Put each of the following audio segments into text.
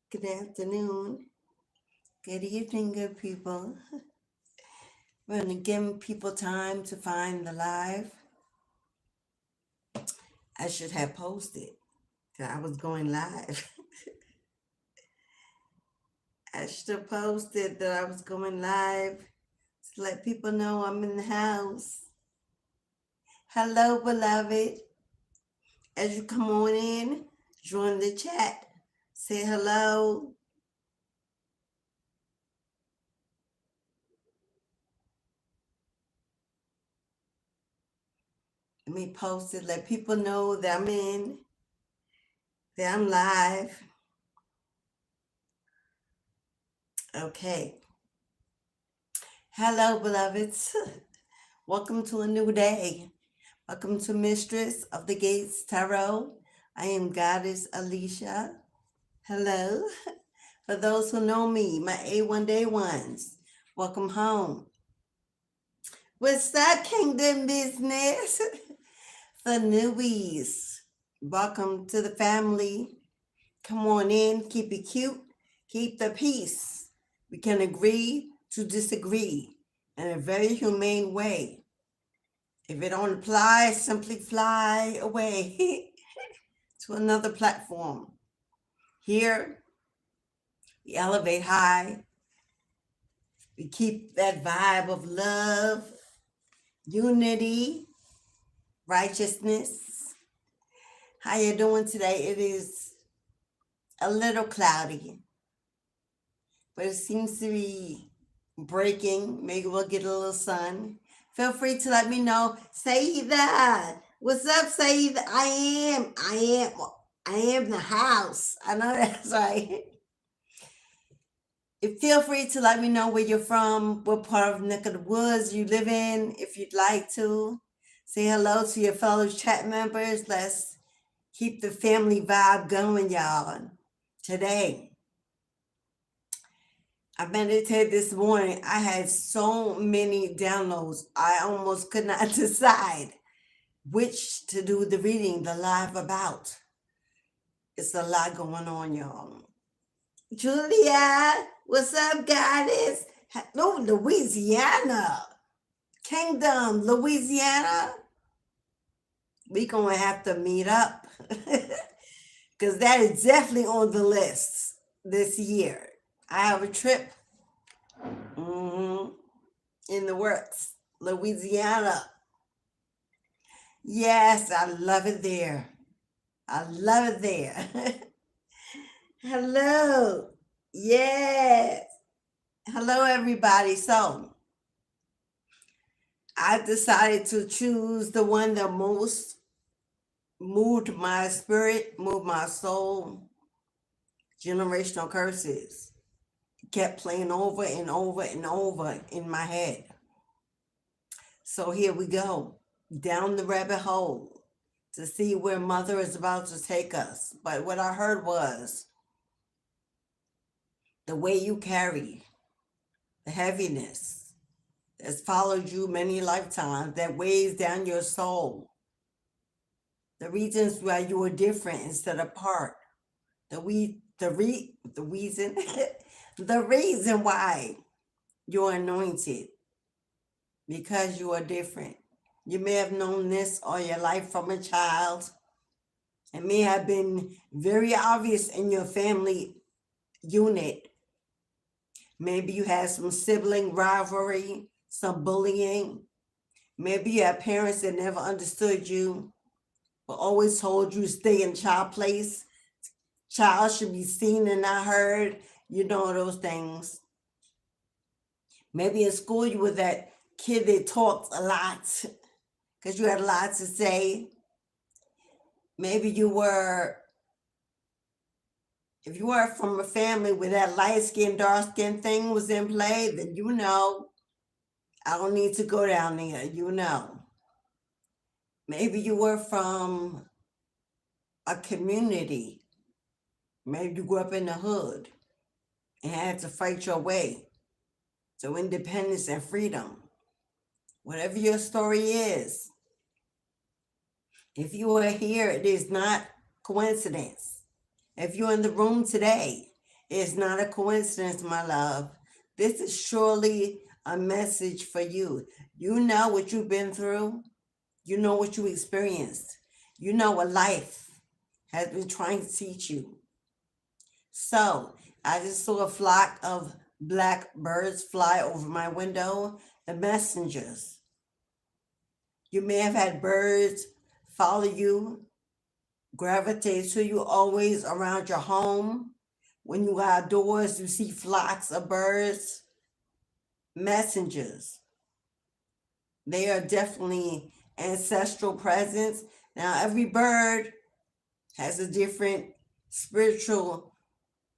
Good afternoon. Good evening, good people. We're going to give people time to find the live. I should have posted that I was going live. I should have posted that I was going live to let people know I'm in the house. Hello, beloved. As you come on in, join the chat. Say hello. Let me post it. Let people know that I'm in, that I'm live. Okay. Hello, beloveds. Welcome to a new day. Welcome to Mistress of the Gates Tarot. I am Goddess Alicia. Hello. For those who know me, my A1 Day ones, welcome home. What's up, Kingdom Business? The newbies, welcome to the family. Come on in, keep it cute, keep the peace. We can agree to disagree in a very humane way. If it don't apply, simply fly away to another platform. Here, we elevate high. We keep that vibe of love, unity, righteousness. How you doing today? It is a little cloudy, but it seems to be breaking. Maybe we'll get a little sun. Feel free to let me know. Saida, what's up, Saida? I am the house. I know that's right. Feel free to let me know where you're from, what part of neck of the woods you live in, if you'd like to. Say hello to your fellow chat members. Let's keep the family vibe going, y'all. Today, I meditated this morning. I had so many downloads. I almost could not decide which to do the reading, the live about. It's a lot going on, y'all. Julia, what's up, goddess? Hello, Louisiana. Kingdom, Louisiana. We gonna have to meet up because that is definitely on the list this year. I have a trip in the works, Louisiana. Yes, I love it there. I love it there. Hello. Yes. Hello, everybody. So I decided to choose the one that most moved my spirit, moved my soul. Generational curses kept playing over and over and over in my head. So here we go, down the rabbit hole to see where Mother is about to take us. But what I heard was the way you carry the heaviness that's followed you many lifetimes, that weighs down your soul. The reasons why you were different instead of apart. The reason why you're anointed, because you are different. You may have known this all your life from a child. It may have been very obvious in your family unit. Maybe you had some sibling rivalry, some bullying. Maybe you had parents that never understood you, but always told you to stay in child place. Child should be seen and not heard. You know those things. Maybe in school you were that kid that talked a lot because you had a lot to say. Maybe you were, if you were from a family where that light skin, dark skin thing was in play, then you know, I don't need to go down there, you know. Maybe you were from a community. Maybe you grew up in the hood and had to fight your way to independence and freedom. Whatever your story is, if you are here, it is not coincidence. If you're in the room today, It's not a coincidence, my love. This is surely a message for you. You know what you've been through. You know what you experienced. You know what life has been trying to teach you. So I just saw a flock of black birds fly over my window, the messengers. You may have had birds follow you, gravitate to you always around your home. When you go outdoors, you see flocks of birds, messengers. They are definitely ancestral presence. Now, every bird has a different spiritual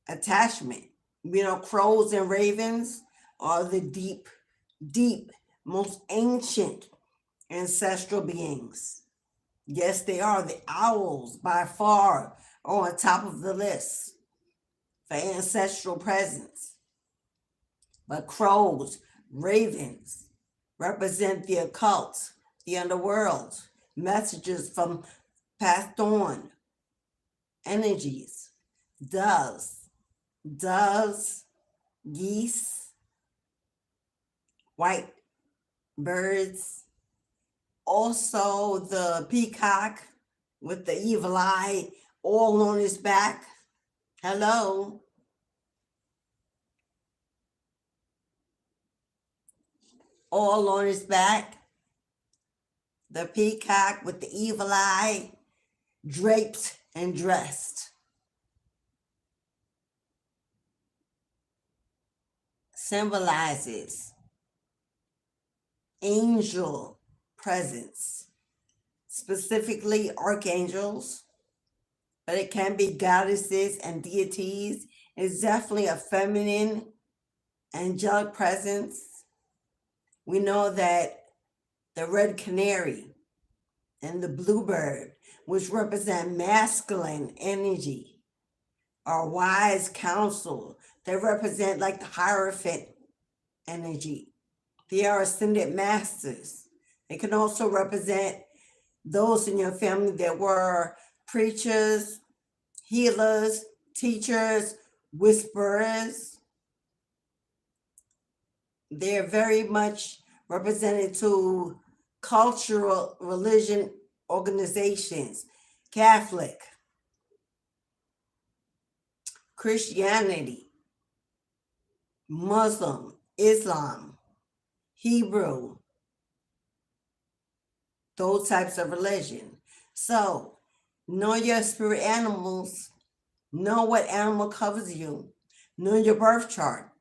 attachment. You know, crows and ravens are the deep, most ancient ancestral beings. Yes, they are. The owls, by far, are on top of the list for ancestral presence. But crows, ravens represent the occult, the underworld, messages from passed on energies. Doves, geese, white birds, also the peacock with the evil eye all on his back. Hello. All on his back. The peacock with the evil eye, draped and dressed. Symbolizes angel presence, specifically archangels, but it can be goddesses and deities. It's definitely a feminine angelic presence. We know that the red canary and the bluebird, which represent masculine energy, are wise counsel. They represent like the Hierophant energy. They are ascended masters. They can also represent those in your family that were preachers, healers, teachers, whisperers. They're very much represented to cultural religion organizations, Catholic, Christianity, Muslim, Islam, Hebrew, those types of religion. So know your spirit animals, know what animal covers you, know your birth chart,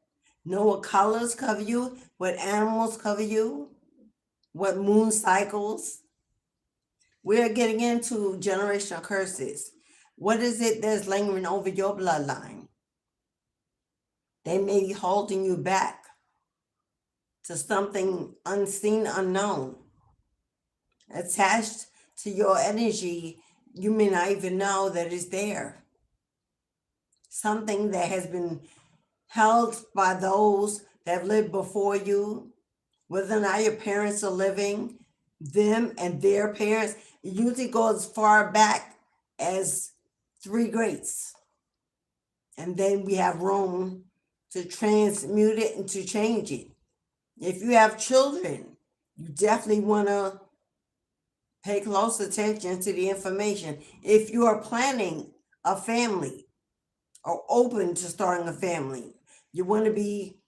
know what colors cover you, what animals cover you, what moon cycles. We're getting into generational curses. What is it that's lingering over your bloodline? They may be holding you back to something unseen, unknown, attached to your energy. You may not even know that it's there. Something that has been held by those that have lived before you, whether or not your parents are living, them and their parents. It usually goes as far back as three greats. And then we have room to transmute it and to change it. If you have children, you definitely want to pay close attention to the information. If you are planning a family or open to starting a family, you want to be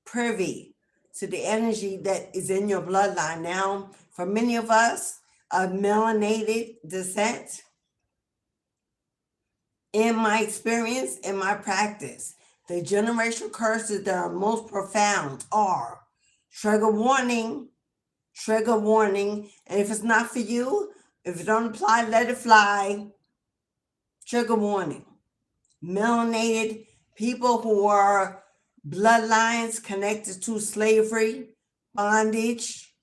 privy to the energy that is in your bloodline. Now, for many of us of melanated descent, in my experience, in my practice, the generational curses that are most profound are trigger warning, and if it's not for you, if it don't apply, let it fly. Trigger warning. Melanated people who are bloodlines connected to slavery, bondage,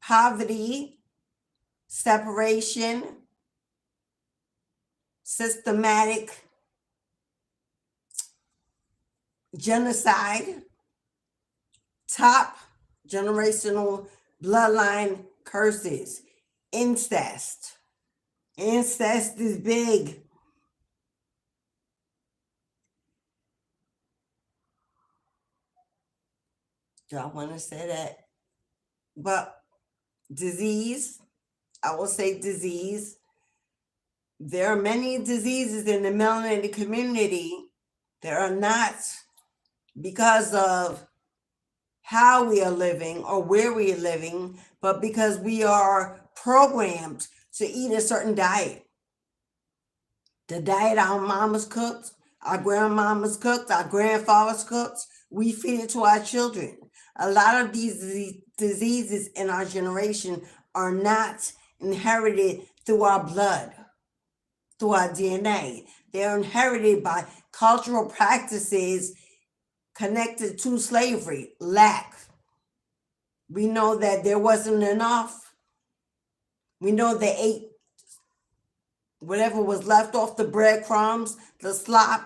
poverty, separation, systematic genocide, top generational bloodline curses, incest. Incest is big. Do I want to say that? But disease, I will say disease. There are many diseases in the melanated community that are not because of how we are living or where we are living, but because we are programmed to eat a certain diet. The diet our mamas cooked, our grandmamas cooked, our grandfathers cooked, we feed it to our children. A lot of these diseases in our generation are not inherited through our blood, through our DNA. They're inherited by cultural practices connected to slavery, lack. We know that there wasn't enough. We know they ate whatever was left off the breadcrumbs, the slop,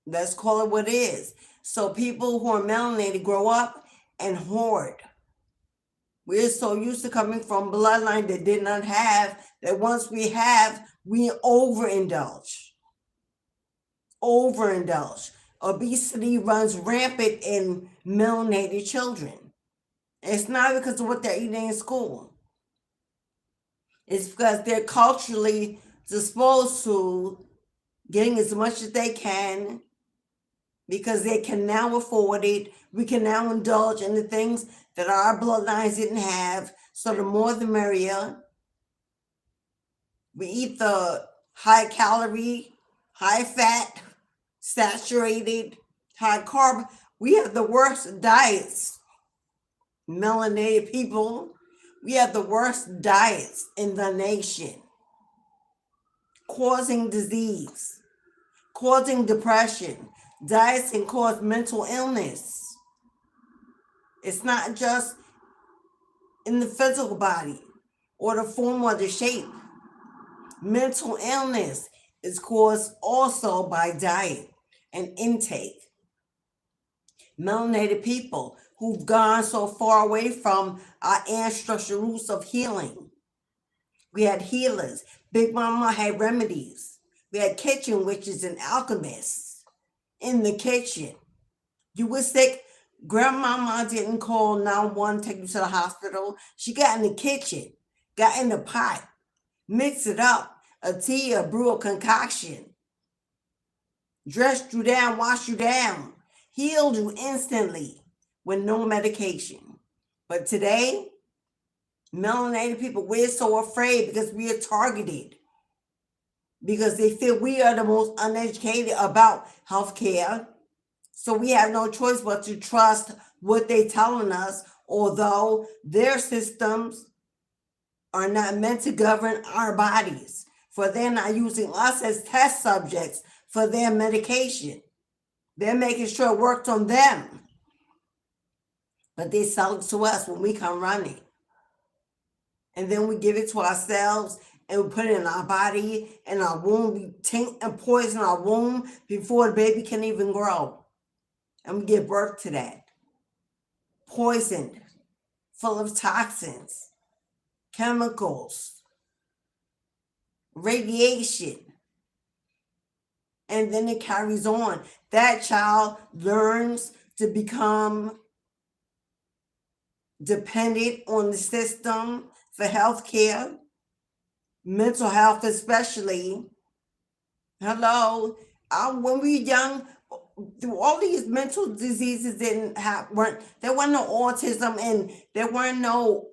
let's call it what it is. So people who are melanated grow up and hoard. We're so used to coming from bloodline that did not have, that once we have, we overindulge. Overindulge. Obesity runs rampant in melanated children. It's not because of what they're eating in school. It's because they're culturally disposed to getting as much as they can because they can now afford it. We can now indulge in the things that our bloodlines didn't have. So the more the merrier. We eat the high calorie, high fat, saturated, high carb. We have the worst diets. Melanated people, we have the worst diets in the nation, causing disease, causing depression. Diets can cause mental illness. It's not just in the physical body or the form or the shape. Mental illness is caused also by diet and intake. Melanated people who've gone so far away from our ancestral roots of healing. We had healers. Big Mama had remedies. We had kitchen witches and alchemists in the kitchen. You were sick, Grandmama didn't call 911, take you to the hospital. She got in the kitchen, got in the pot, mixed it up, a tea, a brew, a concoction, dressed you down, washed you down, healed you instantly with no medication. But today, melanated people, we're so afraid because we are targeted, because they feel we are the most uneducated about healthcare. So we have no choice but to trust what they're telling us, although their systems are not meant to govern our bodies, for they're not using us as test subjects for their medication. They're making sure it worked on them, but they sell it to us when we come running. And then we give it to ourselves and we put it in our body, in our womb. We taint and poison our womb before the baby can even grow. And we give birth to that. Poisoned, full of toxins, chemicals, radiation. And then it carries on. That child learns to become dependent on the system for health care, mental health especially. Hello, when we were young, all these mental diseases there weren't no autism, and there weren't no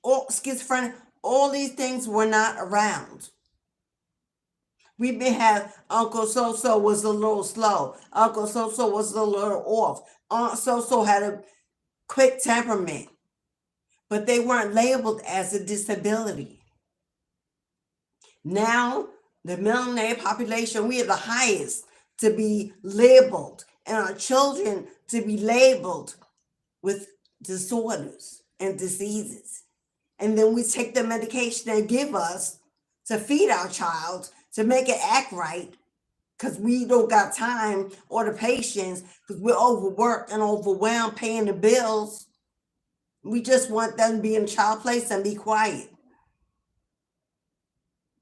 schizophrenia. All these things were not around. We may have Uncle So-So was a little slow. Uncle So-So was a little off. Aunt So-So had a quick temperament, but they weren't labeled as a disability. Now, the melanated population, we are the highest to be labeled, and our children to be labeled with disorders and diseases. And then we take the medication they give us to feed our child to make it act right, because we don't got time or the patience, because we're overworked and overwhelmed paying the bills. We just want them to be in a child place and be quiet.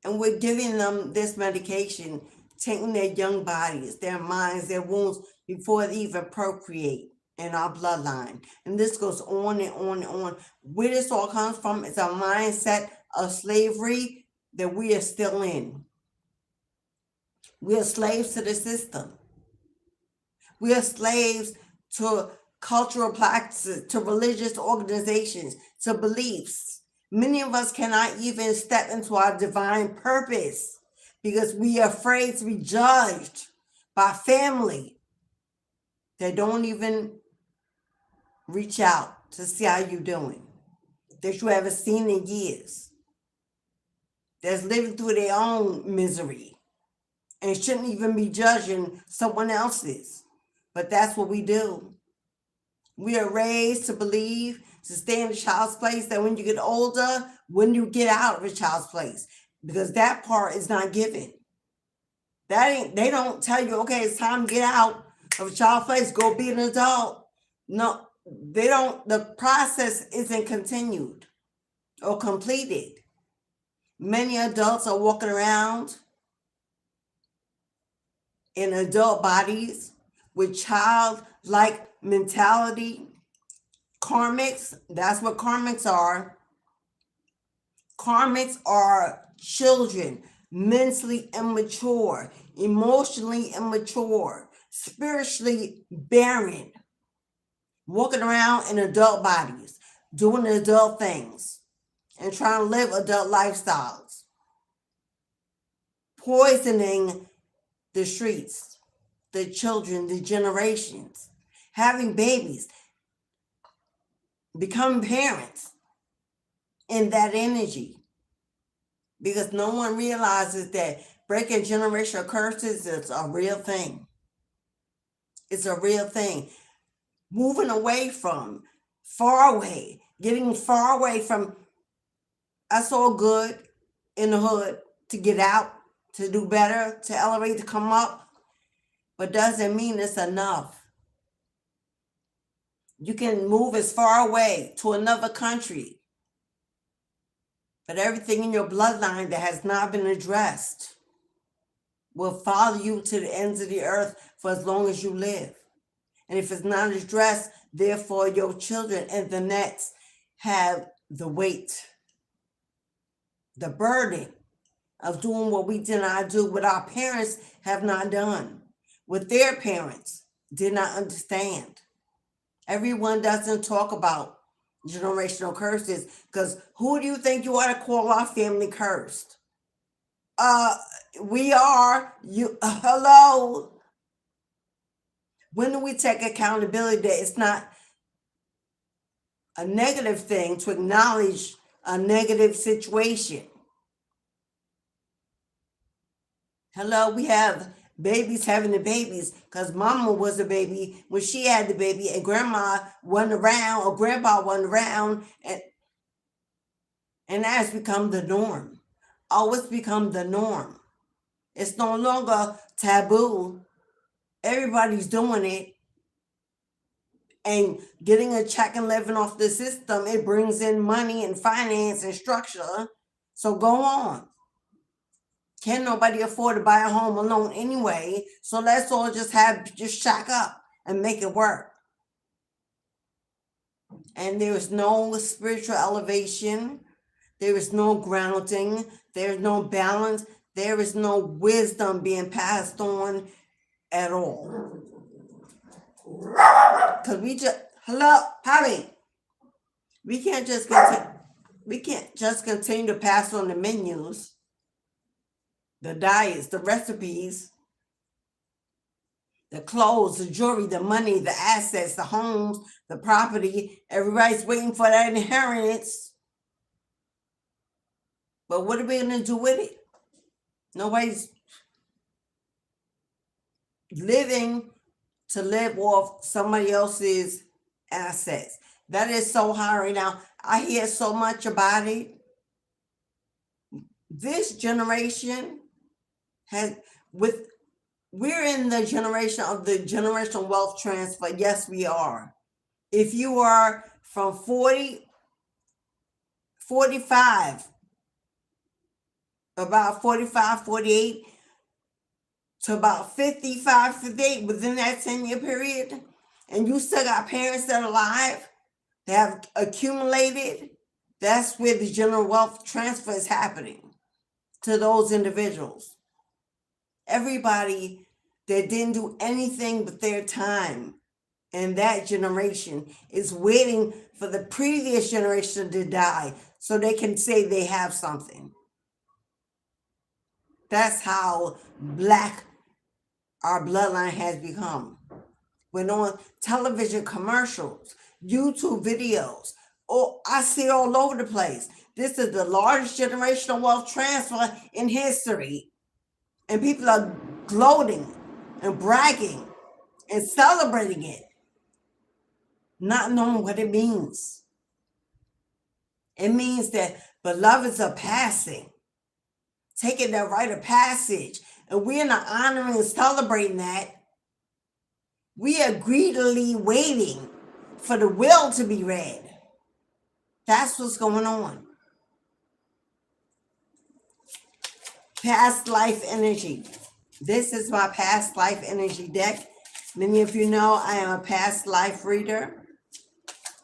And we're giving them this medication taking their young bodies, their minds, their wounds before they even procreate in our bloodline. And this goes on and on and on. Where this all comes from is a mindset of slavery that we are still in. We are slaves to the system. We are slaves to cultural practices, to religious organizations, to beliefs. Many of us cannot even step into our divine purpose because we are afraid to be judged by family. They don't even reach out to see how you're doing, that you haven't seen in years, that's living through their own misery and shouldn't even be judging someone else's. But that's what we do. We are raised to believe, to stay in a child's place, that when you get older, when you get out of a child's place, because that part is not given. They don't tell you, okay, it's time to get out of a child's place, go be an adult. No, they don't. The process isn't continued or completed. Many adults are walking around in adult bodies with childlike mentality. Karmics, that's what karmics are. Karmics are children, mentally immature, emotionally immature, spiritually barren, walking around in adult bodies, doing adult things, and trying to live adult lifestyles, poisoning the streets, the children, the generations, having babies, becoming parents in that energy. Because no one realizes that breaking generational curses is a real thing. It's a real thing. Moving away from, far away, getting far away from, that's all good in the hood to get out, to do better, to elevate, to come up, but doesn't mean it's enough. You can move as far away to another country, but everything in your bloodline that has not been addressed will follow you to the ends of the earth for as long as you live. And if it's not addressed, therefore your children and the next have the weight, the burden of doing what we did not do, what our parents have not done, what their parents did not understand. Everyone doesn't talk about generational curses, because who do you think you are to call our family cursed? We are. Hello. When do we take accountability that it's not a negative thing to acknowledge a negative situation? Hello, we have babies having the babies because mama was a baby when she had the baby, and grandma wasn't around or grandpa wasn't around, and that's become the norm. Oh, it's become the norm. It's no longer taboo. Everybody's doing it and getting a check and living off the system. It brings in money and finance and structure. So go on. Can nobody afford to buy a home alone anyway? So let's all just shack up and make it work. And there is no spiritual elevation. There is no grounding. There is no balance. There is no wisdom being passed on at all. Because hello, Harry. We can't just continue to pass on the menus, the diets, the recipes, the clothes, the jewelry, the money, the assets, the homes, the property. Everybody's waiting for that inheritance. But what are we going to do with it? Nobody's living to live off somebody else's assets. That is so hard right now. I hear so much about it. This generation we're in the generation of the generational wealth transfer. Yes, we are. If you are from 40, 45, about 45, 48, to about 55, 58 within that 10-year period, and you still got parents that are alive that have accumulated, that's where the general wealth transfer is happening to those individuals. Everybody that didn't do anything but their time in that generation is waiting for the previous generation to die so they can say they have something. That's how black our bloodline has become. When on television commercials, YouTube videos, I see it all over the place. This is the largest generational wealth transfer in history. And people are gloating and bragging and celebrating it, not knowing what it means. It means that beloveds are passing, taking that rite of passage, and we're not honoring and celebrating that. We are greedily waiting for the will to be read. That's what's going on. Past life energy. This is my past life energy deck. Many of you know I am a past life reader.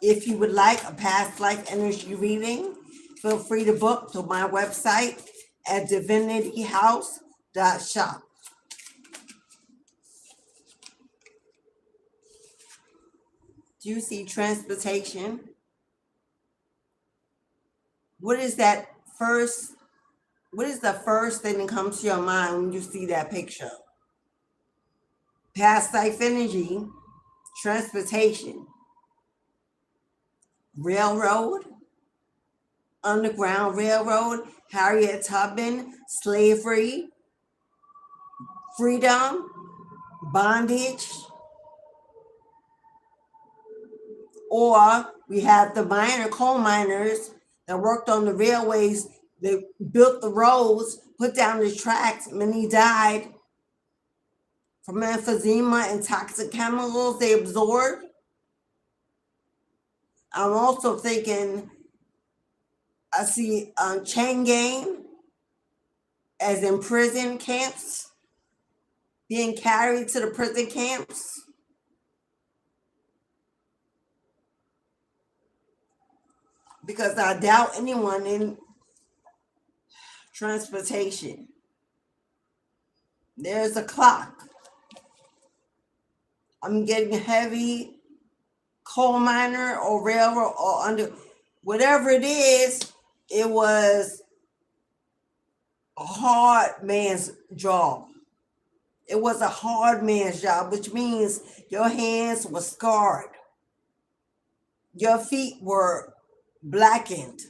If you would like a past life energy reading, feel free to book to my website at divinityhouse.shop. Do you see transportation? What is the first thing that comes to your mind when you see that picture? Past life energy, transportation, railroad, Underground Railroad, Harriet Tubman, slavery, freedom, bondage. Or we have the coal miners that worked on the railways, they built the roads, put down the tracks, many died from emphysema and toxic chemicals they absorbed. I'm also thinking, I see chain gang, as in prison camps, being carried to the prison camps. Because I doubt anyone in transportation. There's a clock. I'm getting heavy coal miner or railroad or under, whatever it is, it was a hard man's job. It was a hard man's job, which means your hands were scarred. Your feet were blackened,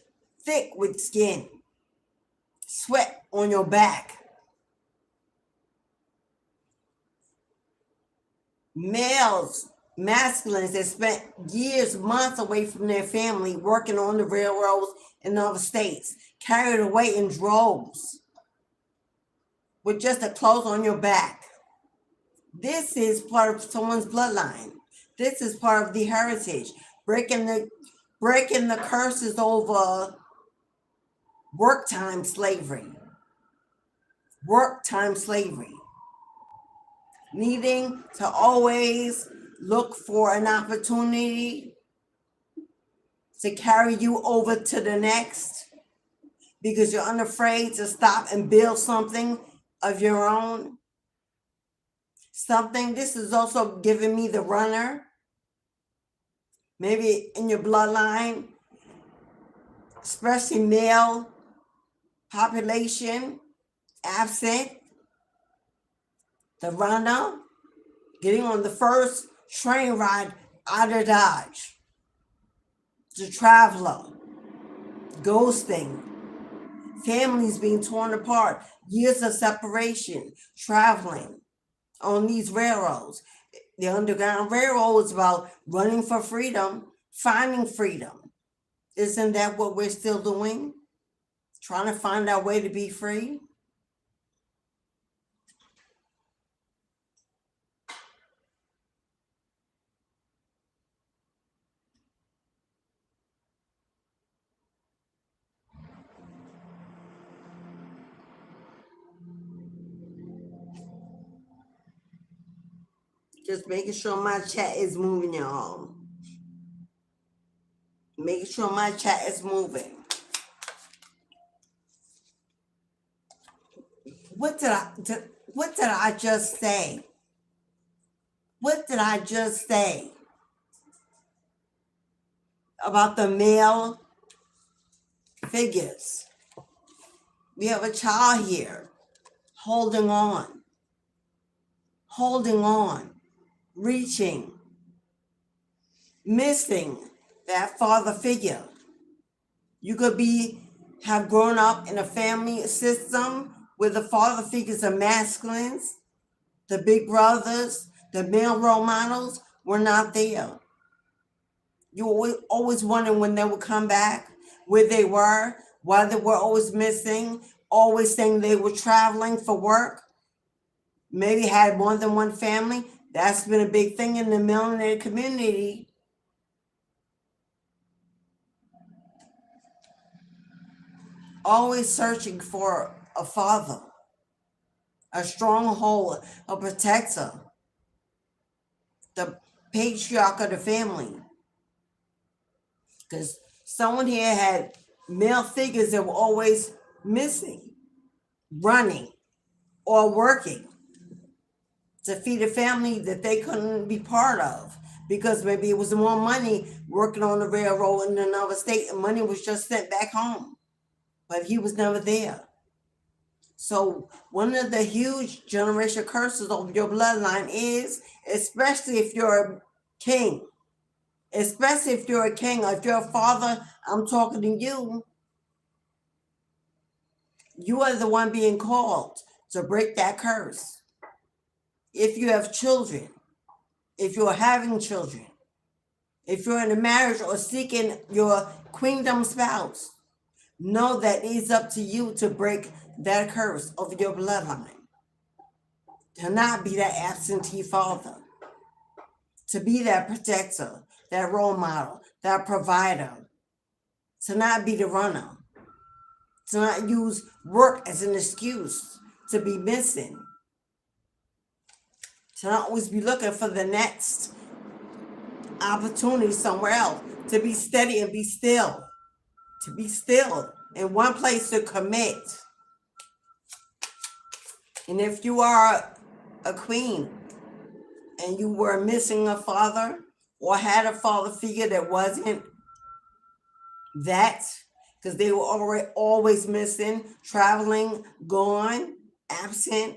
thick with skin, sweat on your back. Males, masculines that spent years, months away from their family working on the railroads in other states, carried away in droves with just the clothes on your back. This is part of someone's bloodline. This is part of the heritage, breaking the curses over work time slavery. Needing to always look for an opportunity to carry you over to the next because you're unafraid to stop and build something of your own. This is also giving me the runner. Maybe in your bloodline, especially male population, absent, the runner, getting on the first train ride out of Dodge, the traveler, ghosting, families being torn apart, years of separation, traveling on these railroads. The Underground Railroad is about running for freedom, finding freedom. Isn't that what we're still doing? Trying to find our way to be free? Just making sure my chat is moving, y'all. Making sure my chat is moving. What did I just say? What did I just say about the male figures? We have a child here holding on, reaching, missing that father figure. You could have grown up in a family system where the father figures are masculines, the big brothers, the male role models were not there. You were always wondering when they would come back, where they were, why they were always missing, always saying they were traveling for work, maybe had more than one family. That's been a big thing in the military community. Always searching for a father, a stronghold, a protector, the patriarch of the family. Because someone here had male figures that were always missing, running, or working to feed a family that they couldn't be part of because maybe it was more money working on the railroad in another state and money was just sent back home. But he was never there. So one of the huge generational curses of your bloodline is, especially if you're a king, especially if you're a king, or if you're a father, I'm talking to you. You are the one being called to break that curse. If you have children, if you're having children, if you're in a marriage or seeking your queendom spouse, know that it's up to you to break that curse of your bloodline. To not be that absentee father. To be that protector, that role model, that provider. To not be the runner. To not use work as an excuse to be missing. To not always be looking for the next opportunity somewhere else. To be steady and be still. To be still in one place to commit. And if you are a queen and you were missing a father or had a father figure that wasn't that, because they were always missing, traveling, gone, absent,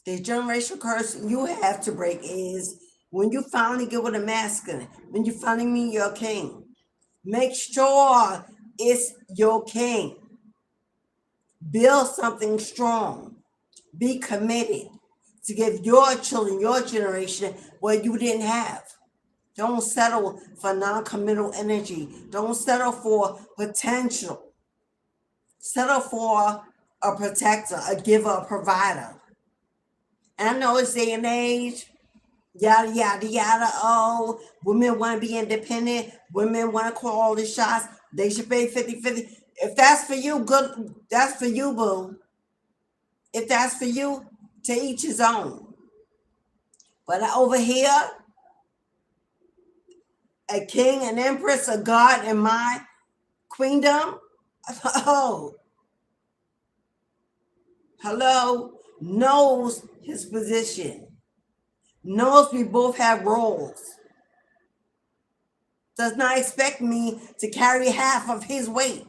the generational curse you have to break is when you finally get with a masculine, when you finally meet your king, make sure it's your king. Build something strong. Be committed to give your children, your generation, what you didn't have. Don't settle for non-committal energy. Don't settle for potential. Settle for a protector, a giver, a provider. And I know it's day and age, yada, yada, yada. Oh, women want to be independent. Women want to call all the shots. They should pay 50-50. If that's for you, good. That's for you, boo. If that's for you, to each his own. But over here, a king, an empress, a god in my queendom, oh, hello, knows his position, knows we both have roles, does not expect me to carry half of his weight,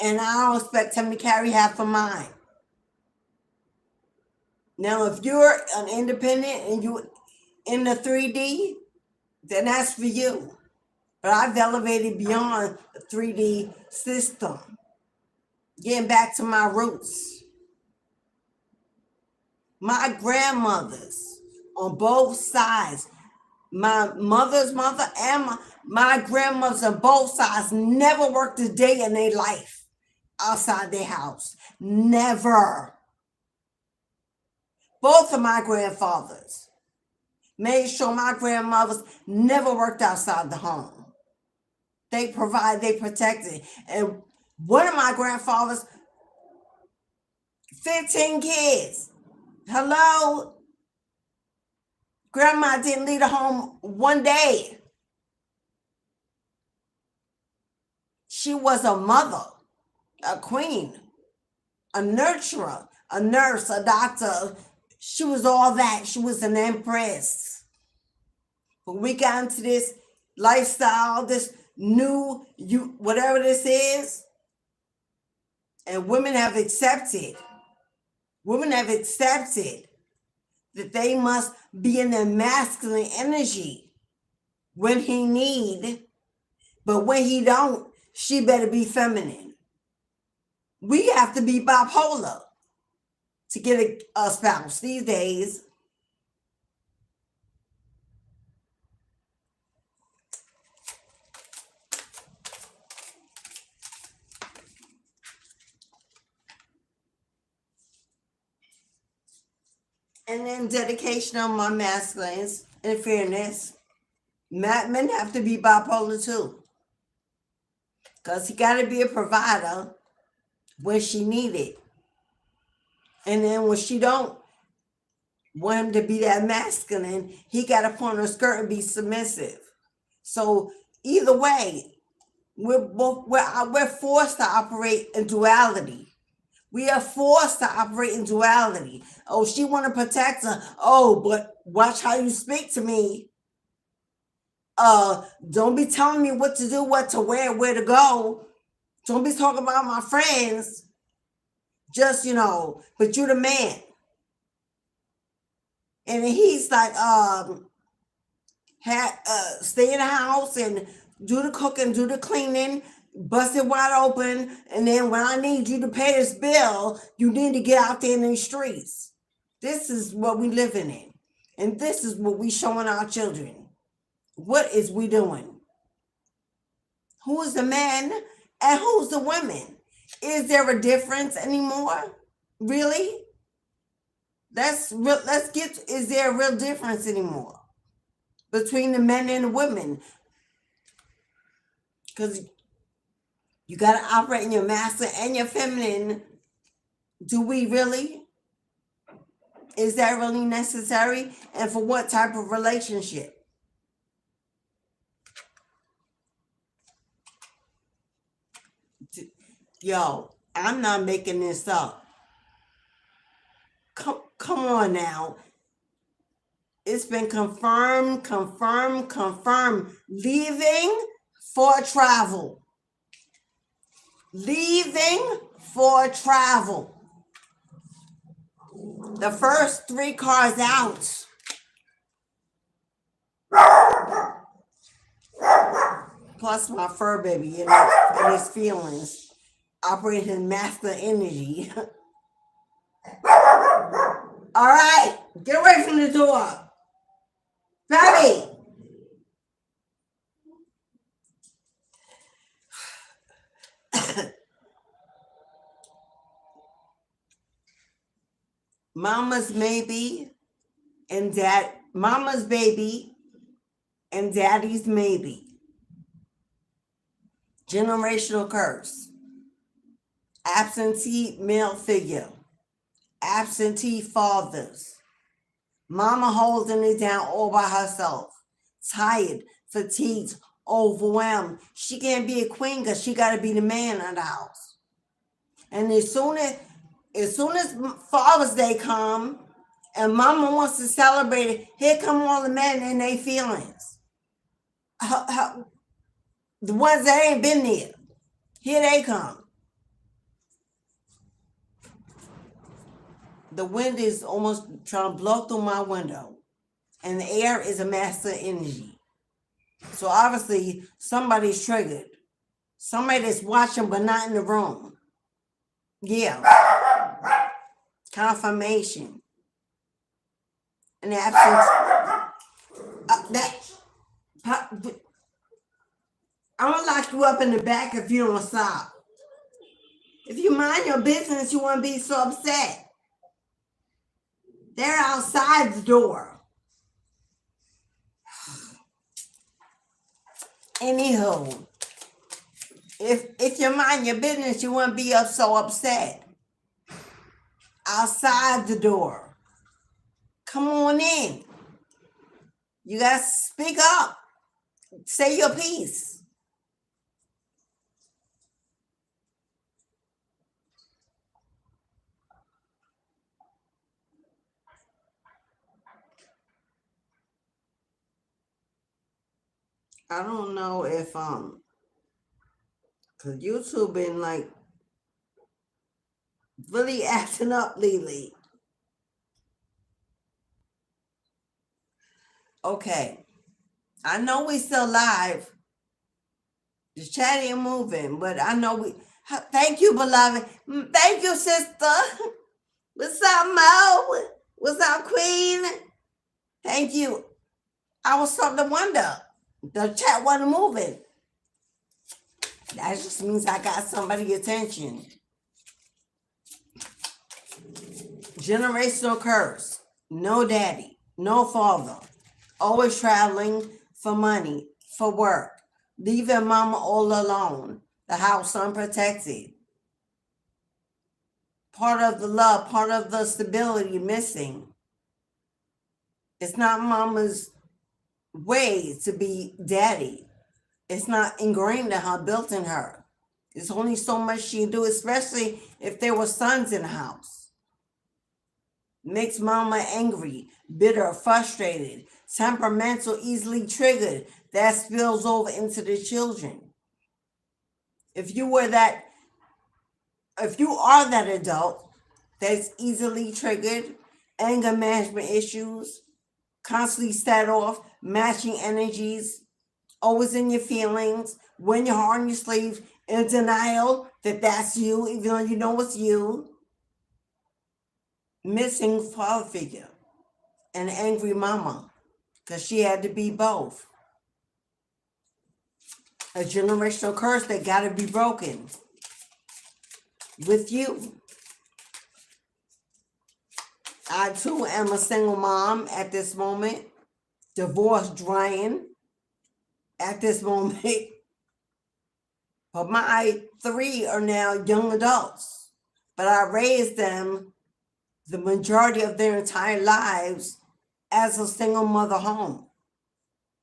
and I don't expect him to carry half of mine. Now, if you're an independent and you in the 3D, then that's for you. But I've elevated beyond the 3D system, getting back to my roots. My grandmothers on both sides, my mother's mother and my grandmothers on both sides never worked a day in their life outside their house. Never. Both of my grandfathers made sure my grandmothers never worked outside the home. They provide, they protected. And one of my grandfathers, 15 kids. Hello? Grandma didn't leave the home one day. She was a mother, a queen, a nurturer, a nurse, a doctor. She was all that. She was an empress. But we got into this lifestyle, this new, whatever this is, and women have accepted that they must be in their masculine energy when he need, but when he don't, she better be feminine. We have to be bipolar to get a spouse these days. And then dedication on my masculines and fairness. Men have to be bipolar too. Because he got to be a provider when she need it. And then when she don't want him to be that masculine, he got to put on her skirt and be submissive. So either way, we're forced to operate in duality. We are forced to operate in duality. Oh, she want to protect her. Oh, but watch how you speak to me. Don't be telling me what to do, what to wear, where to go. Don't be talking about my friends. Just, but you're the man. And he's like, stay in the house and do the cooking, do the cleaning, bust it wide open. And then when I need you to pay this bill, you need to get out there in the streets. This is what we living in. And this is what we showing our children. What is we doing? Who is the man and who's the women? Is there a difference anymore? Really? Is there a real difference anymore between the men and the women? Because you got to operate in your masculine and your feminine. Do we really? Is that really necessary? And for what type of relationship? Yo, I'm not making this up. Come on now. It's been confirmed. Leaving for travel. The first 3 cars out. Plus my fur baby, and his feelings. Operating in masculine energy. All right, get away from the door. Baby. Mama's baby and daddy's maybe. Generational curse. Absentee male figure. Absentee fathers. Mama holding it down all by herself. Tired, fatigued, overwhelmed. She can't be a queen because she got to be the man of the house. And as soon as Father's Day come and Mama wants to celebrate it, here come all the men and their feelings. The ones that ain't been there, here they come. The wind is almost trying to blow through my window, and the air is a masculine energy. So obviously somebody's triggered. Somebody that's watching but not in the room. Yeah. Confirmation. In the absence. I'm going to lock you up in the back if you don't stop. If you mind your business, you won't be so upset. They're outside the door. Anywho, if you mind your business, you won't be so upset. Outside the door. Come on in. You gotta speak up. Say your piece. I don't know if cause YouTube been like really acting up lately. Okay. I know we still live. The chat ain't moving, but I know we. Thank you, beloved. Thank you, sister. What's up, Mo? What's up, Queen? Thank you. I was starting to wonder. The chat wasn't moving. That just means I got somebody's attention. Generational curse. No daddy. No father. Always traveling for money, for work. Leaving mama all alone. The house unprotected. Part of the love, part of the stability missing. It's not mama's way to be daddy. It's not ingrained in her, built in her. There's only so much she can do, especially if there were sons in the house. Makes mama angry, bitter, frustrated, temperamental, easily triggered. That spills over into the children. If you are that adult that's easily triggered, anger management issues, constantly set off, matching energies, always in your feelings, wearing your heart on your sleeve, in denial that that's you, even though you know it's you. Missing father figure, an angry mama, because she had to be both. A generational curse that got to be broken with you. I too am a single mom at this moment, divorce drying at this moment. But my 3 are now young adults, but I raised them the majority of their entire lives as a single mother home.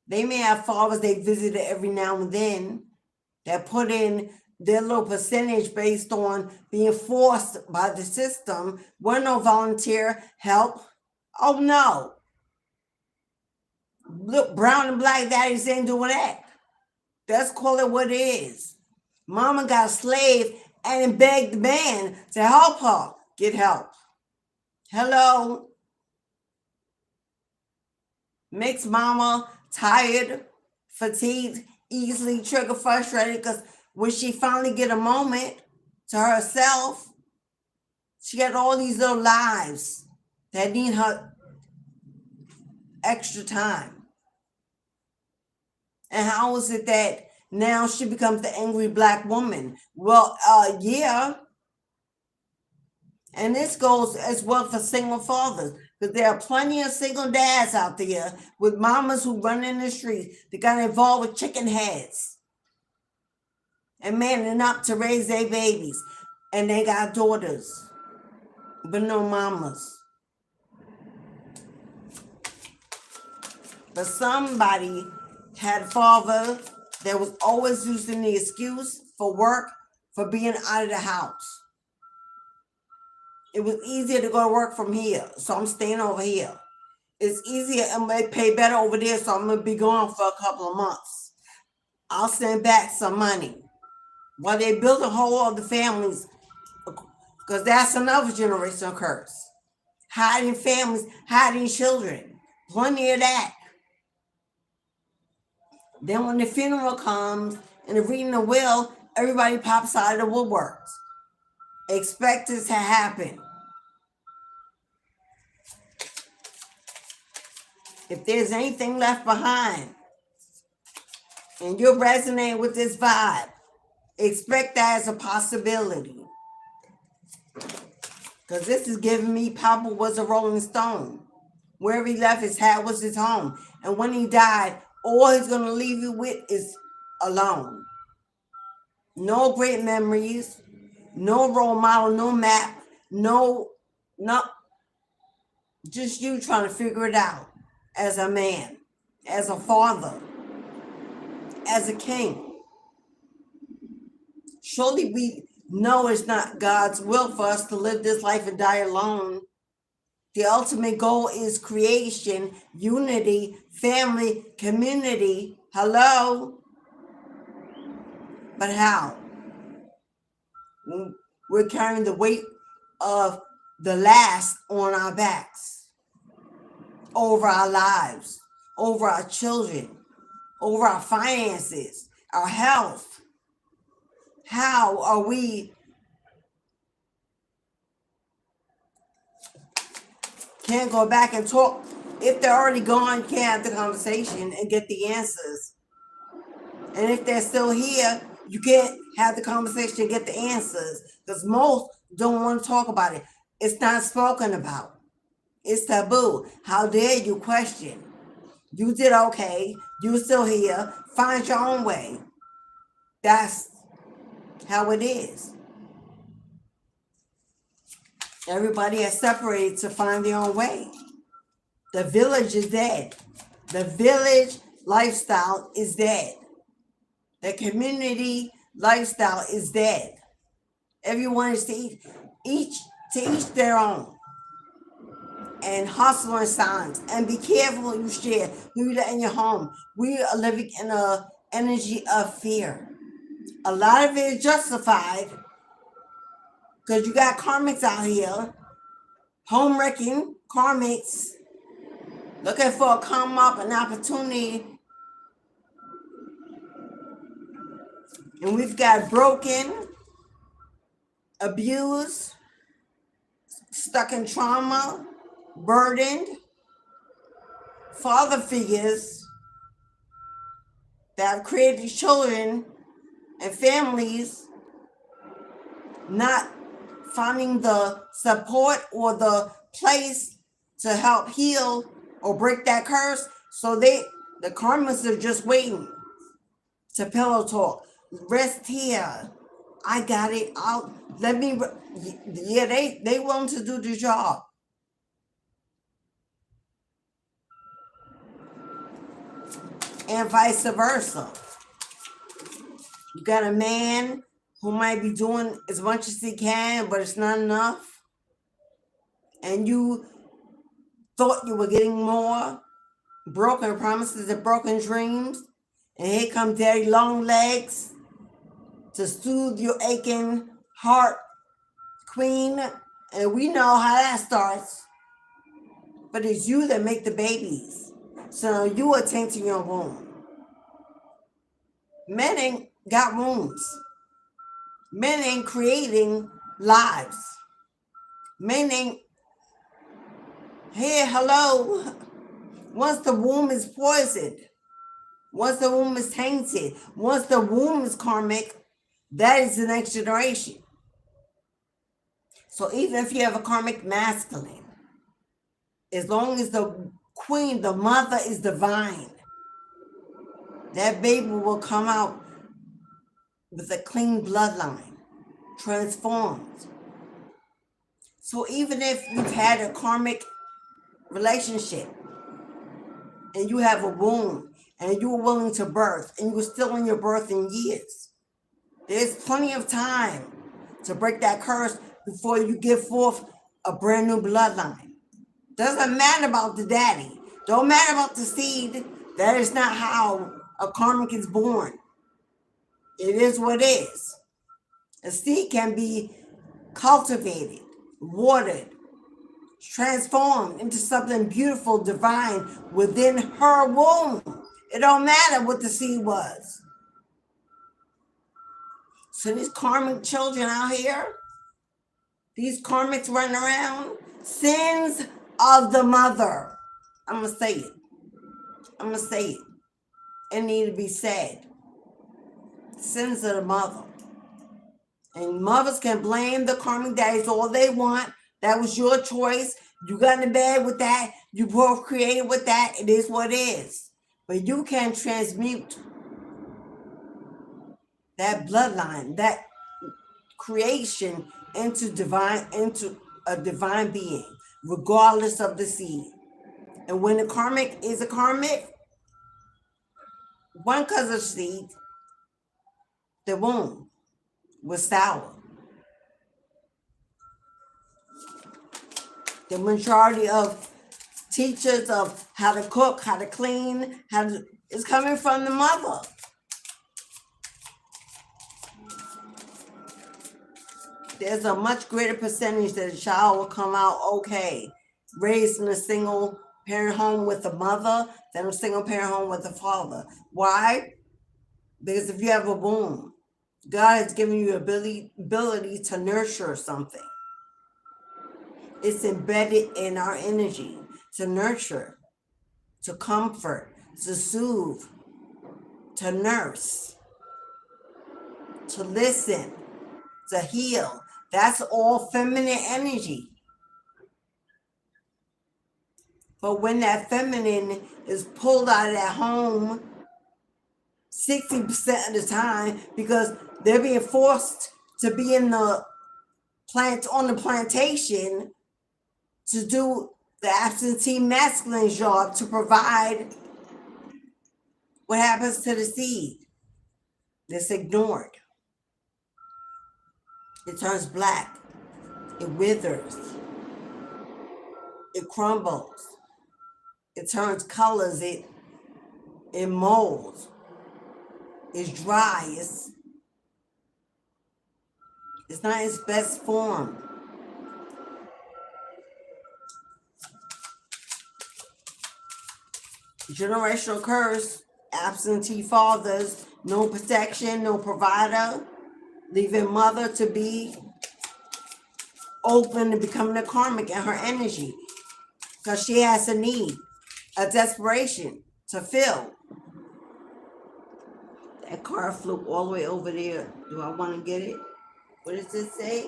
They may have fathers they visited every now and then that put in their little percentage based on being forced by the system. We're no volunteer help. Oh no. Look, brown and black daddies ain't doing that. Let's call it what it is. Mama got a slave and begged the man to help her get help. Hello. Makes mama tired, fatigued, easily trigger frustrated, because when she finally get a moment to herself, she got all these little lives that need her extra time. And how is it that now she becomes the angry black woman? Well, yeah. And this goes as well for single fathers, because there are plenty of single dads out there with mamas who run in the streets that got involved with chicken heads and manning up to raise their babies. And they got daughters, but no mamas. But somebody had a father that was always using the excuse for work, for being out of the house. It was easier to go to work from here, so I'm staying over here. It's easier and they pay better over there, so I'm gonna be gone for a couple of months. I'll send back some money while they build a whole other families, because that's another generational curse. Hiding families, hiding children, plenty of that. Then when the funeral comes and the reading the will, everybody pops out of the woodworks. Expect this to happen. If there's anything left behind and you're resonating with this vibe, expect that as a possibility. Because this is giving me Papa was a Rolling Stone. Wherever he left, his hat was his home. And when he died, all he's going to leave you with is alone. No great memories, no role model, no map, no, just you trying to figure it out as a man. as a father, as a king. Surely we know it's not God's will for us to live this life and die alone. The ultimate goal is creation, unity, family, community. Hello? But how? We're carrying the weight of the last on our backs, over our lives, over our children, over our finances, our health. How are we can't go back and talk? If they're already gone, you can't have the conversation and get the answers. And if they're still here, you can't have the conversation and get the answers, because most don't want to talk about it. It's not spoken about. It's taboo. How dare you question? You did okay. You're still here. Find your own way. That's how it is. Everybody has separated to find their own way. The village is dead. The village lifestyle is dead. The community lifestyle is dead. Everyone is to each their own. And hustle in silence. And be careful who you share, who you let in your home. We are living in an energy of fear. A lot of it is justified, because you got karmics out here, home wrecking karmics, looking for a come up, an opportunity. And we've got broken, abused, stuck in trauma, burdened father figures that have created children and families not finding the support or the place to help heal or break that curse. So the karmas are just waiting to pillow talk. Rest here. I got it. They willing to do the job. And vice versa. You got a man who might be doing as much as he can, but it's not enough. And you thought you were getting more. Broken promises and broken dreams. And here come Daddy Long Legs to soothe your aching heart, queen. And we know how that starts. But it's you that make the babies. So you are tainting your womb. Men ain't got wombs. Men ain't creating lives. Men ain't, hey, hello. Once the womb is poisoned, once the womb is tainted, once the womb is karmic, that is the next generation. So even if you have a karmic masculine, as long as the queen, the mother, is divine, that baby will come out with a clean bloodline, transformed. So even if you've had a karmic relationship and you have a womb and you were willing to birth and you were still in your birthing years, there's plenty of time to break that curse before you give forth a brand new bloodline. Doesn't matter about the daddy. Don't matter about the seed. That is not how a karmic is born. It is what it is. A seed can be cultivated, watered, transformed into something beautiful, divine within her womb. It don't matter what the seed was. So these karmic children out here, these karmics running around, sins of the mother. I'm going to say it. I'm going to say it. It needs to be said. Sins of the mother. And mothers can blame the karmic daddies all they want. That was your choice. You got in bed with that. You both created with that. It is what it is. But you can transmute that bloodline, that creation into a divine being, regardless of the seed. And when the karmic is a karmic, One cousin seed, the womb was sour. The majority of teachers of how to cook, how to clean, is coming from the mother. There's a much greater percentage that a child will come out okay, raised in a single parent home with a mother than a single parent home with a father. Why? Because if you have a womb, God has given you ability to nurture something. It's embedded in our energy to nurture, to comfort, to soothe, to nurse, to listen, to heal. That's all feminine energy. But when that feminine is pulled out of that home 60% of the time, because they're being forced to be in the on the plantation to do the absentee masculine job to provide, what happens to the seed? It's ignored. It turns black. It withers. It crumbles. It turns colors. It molds. It's dry. It's not its best form. Generational curse, absentee fathers, no protection, no provider, leaving mother to be open to becoming a karmic in her energy because she has a need, a desperation to fill. That car flew all the way over there. Do I want to get it? What does it say?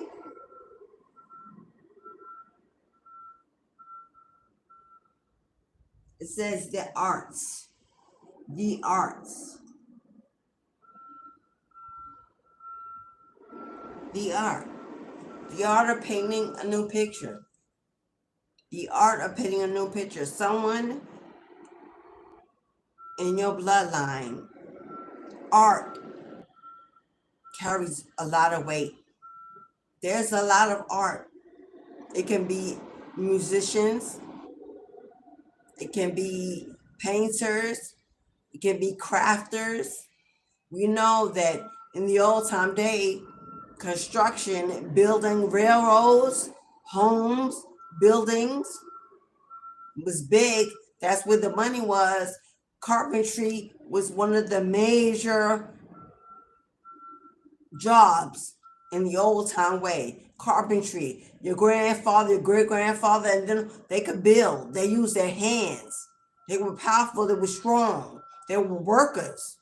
It says the arts. The arts. The art. The art of painting a new picture. The art of painting a new picture. Someone in your bloodline, art carries a lot of weight. There's a lot of art. It can be musicians. It can be painters. It can be crafters. We know that in the old time day, construction, building railroads, homes, buildings was big. That's where the money was. Carpentry was one of the major jobs in the old time way. Carpentry, your grandfather, your great grandfather, and then they could build. They used their hands. They were powerful. They were strong. They were workers.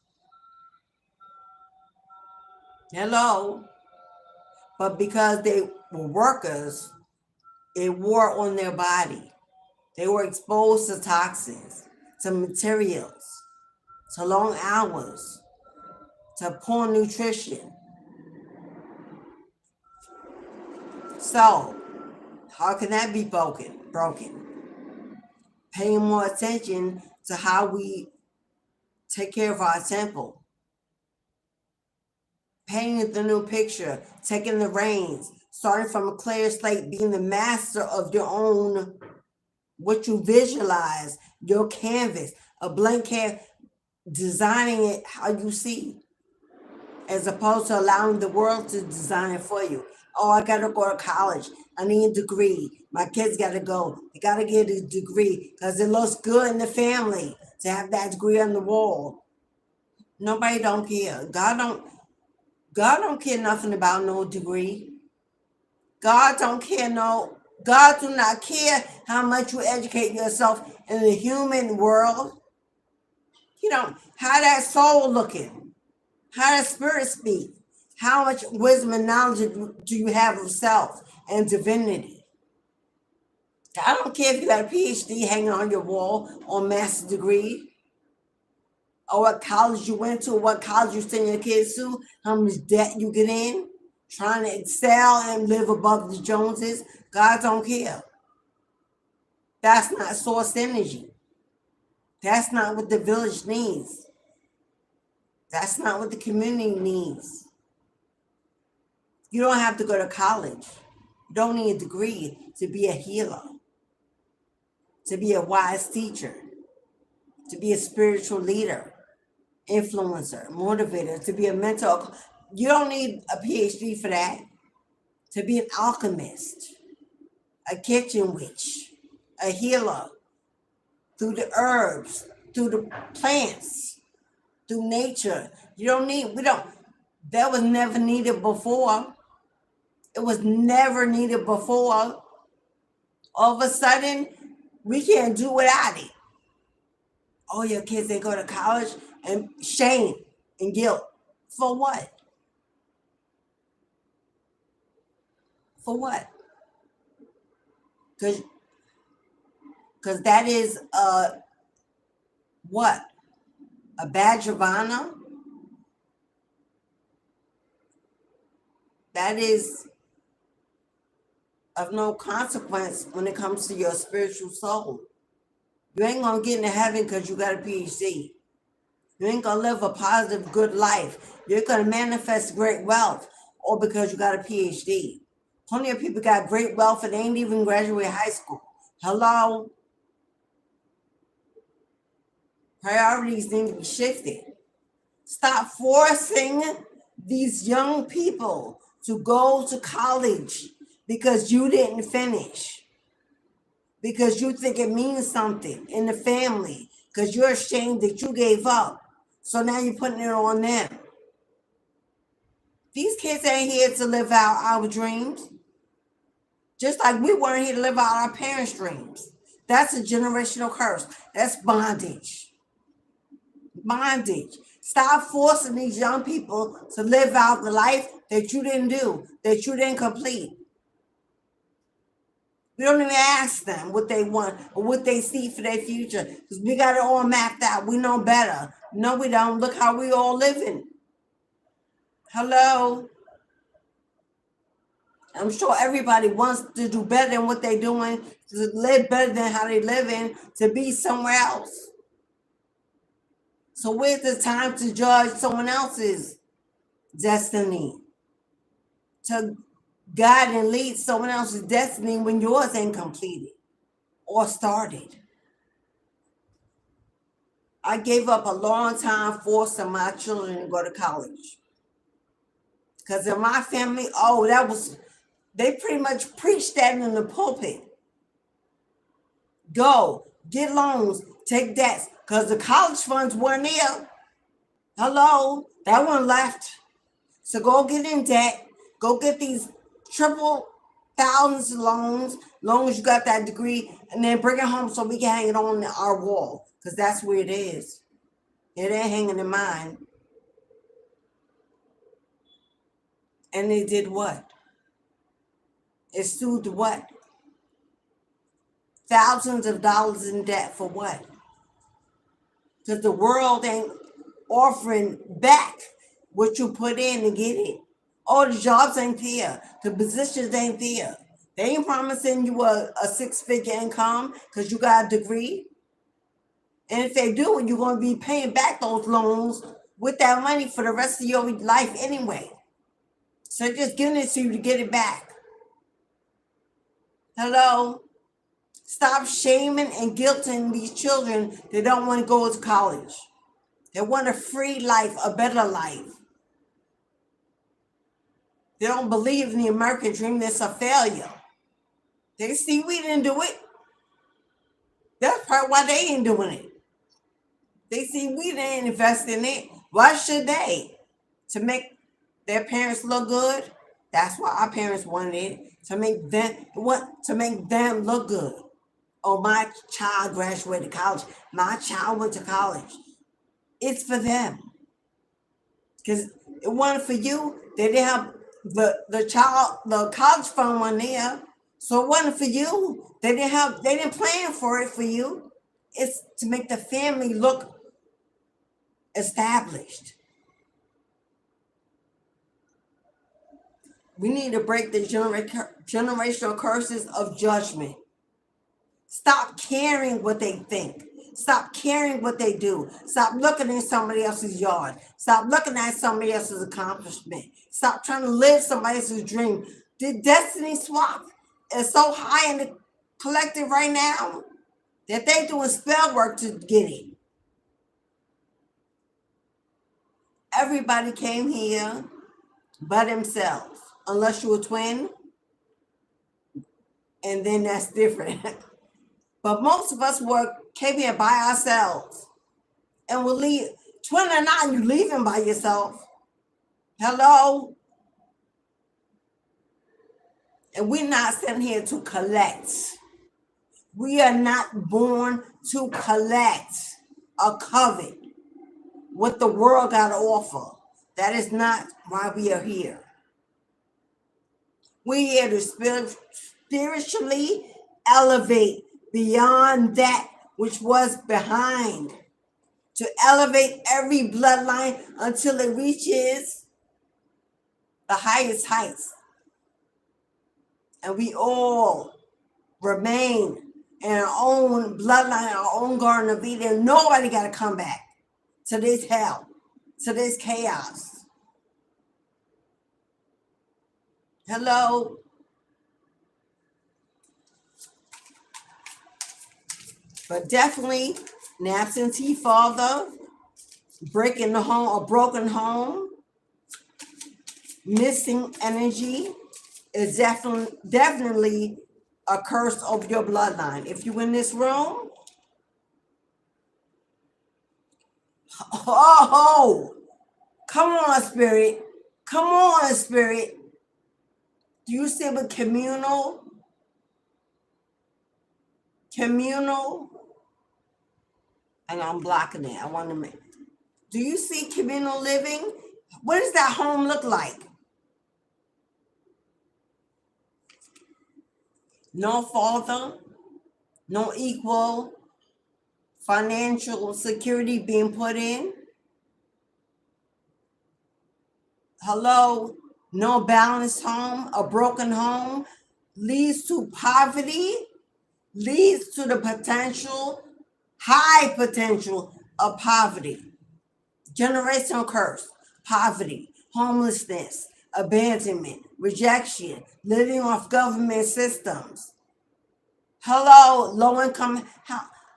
Hello. But because they were workers, it wore on their body. They were exposed to toxins, to materials, to long hours, to poor nutrition. So, how can that be broken? Paying more attention to how we take care of our temple. Painting the new picture, taking the reins, starting from a clear slate, being the master of your own, what you visualize, your canvas, a blank canvas, designing it how you see, as opposed to allowing the world to design it for you. Oh, I gotta go to college. I need a degree. My kids gotta go. They gotta get a degree because it looks good in the family to have that degree on the wall. Nobody don't care. God don't care nothing about no degree. God do not care how much you educate yourself in the human world. You don't. How that soul looking? How that spirit speak? How much wisdom and knowledge do you have of self and divinity? I don't care if you got a PhD hanging on your wall or master's degree, or what college you went to, or what college you send your kids to, how much debt you get in, trying to excel and live above the Joneses. God don't care. That's not source energy. That's not what the village needs. That's not what the community needs. You don't have to go to college. You don't need a degree to be a healer, to be a wise teacher, to be a spiritual leader, influencer, motivator, to be a mentor. You don't need a PhD for that. To be an alchemist, a kitchen witch, a healer through the herbs, through the plants, through nature. That was never needed before. It was never needed before. All of a sudden, we can't do without it. Oh, your kids, they go to college, and shame and guilt. For what? For what? Because that is what? A badge of honor? That is of no consequence when it comes to your spiritual soul. You ain't gonna get into heaven because you got a PhD. You ain't gonna live a positive, good life. You're gonna manifest great wealth, or because you got a PhD. Plenty of people got great wealth and they ain't even graduated high school. Hello? Priorities need to be shifted. Stop forcing these young people to go to college because you didn't finish, because you think it means something in the family, because you're ashamed that you gave up. So now you're putting it on them. These kids ain't here to live out our dreams, just like we weren't here to live out our parents' dreams. That's a generational curse. That's bondage. Bondage. Stop forcing these young people to live out the life that you didn't do, that you didn't complete. We don't even ask them what they want or what they see for their future, because we got it all mapped out. We know better. No, we don't. Look how we all living. Hello? I'm sure everybody wants to do better than what they're doing, to live better than how they're living, to be somewhere else. So where's the time to judge someone else's destiny? To guide and lead someone else's destiny when yours ain't completed or started. I gave up a long time forcing my children to go to college. Because in my family, they pretty much preached that in the pulpit. Go, get loans, take debts, because the college funds weren't there. Hello, that one left. So go get in debt, go get these triple thousands of loans, long as you got that degree, and then bring it home so we can hang it on our wall, because that's where it is. It ain't hanging in mine. And they did what? It sued to what? Thousands of dollars in debt for what? Because the world ain't offering back what you put in to get it. All the jobs ain't there. The positions ain't there. They ain't promising you a six-figure income because you got a degree. And if they do, you're going to be paying back those loans with that money for the rest of your life anyway. So just giving it to you to get it back. Hello? Stop shaming and guilting these children that don't want to go to college. They want a free life, a better life. They don't believe in the American dream. That's a failure. They see we didn't do it. That's part why they ain't doing it. They see we didn't invest in it. Why should they? To make their parents look good? That's why our parents wanted it. To make them look good. Oh, my child graduated college. My child went to college. It's for them. Because it wasn't for you. They didn't have the college fund one there. So it wasn't for you. They didn't plan for it for you. It's to make the family look established. We need to break the generational curses of judgment. Stop caring what they think. Stop caring what they do. Stop looking at somebody else's yard. Stop looking at somebody else's accomplishment. Stop trying to live somebody else's dream. The destiny swap is so high in the collective right now that they doing spell work to get it. Everybody came here by themselves, unless you're a twin, and then that's different. But most of us came here by ourselves, and we'll leave. Twin or not, you leaving by yourself. Hello? And we're not sitting here to collect. We are not born to collect or covet what the world got to offer. That is not why we are here. We're here to spiritually elevate beyond that which was behind. To elevate every bloodline until it reaches the highest heights. And we all remain in our own bloodline, our own Garden of Eden. Nobody got to come back to this hell, to this chaos. Hello? But definitely an absentee father, breaking the home, a broken home, missing energy is definitely a curse of your bloodline. If you're in this room, oh, come on, spirit. Come on, spirit. Do you see what communal? And I'm blocking it. I want to make. Do you see communal living? What does that home look like? No father, no equal financial security being put in. Hello, no balanced home, a broken home leads to poverty, leads to the potential, high potential of poverty. Generational curse, poverty, homelessness, abandonment, rejection, living off government systems. Hello, low income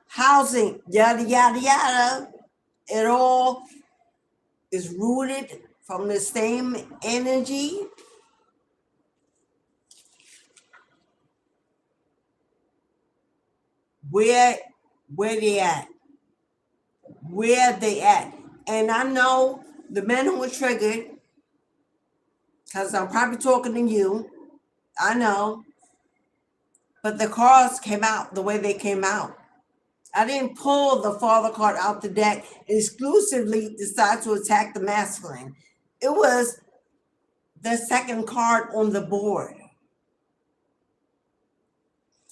housing, yada, yada, yada. It all is rooted from the same energy. Where they at? Where they at? And I know the men who were triggered, because I'm probably talking to you, I know, but the cards came out the way they came out. I didn't pull the father card out the deck and exclusively decide to attack the masculine. It was the second card on the board.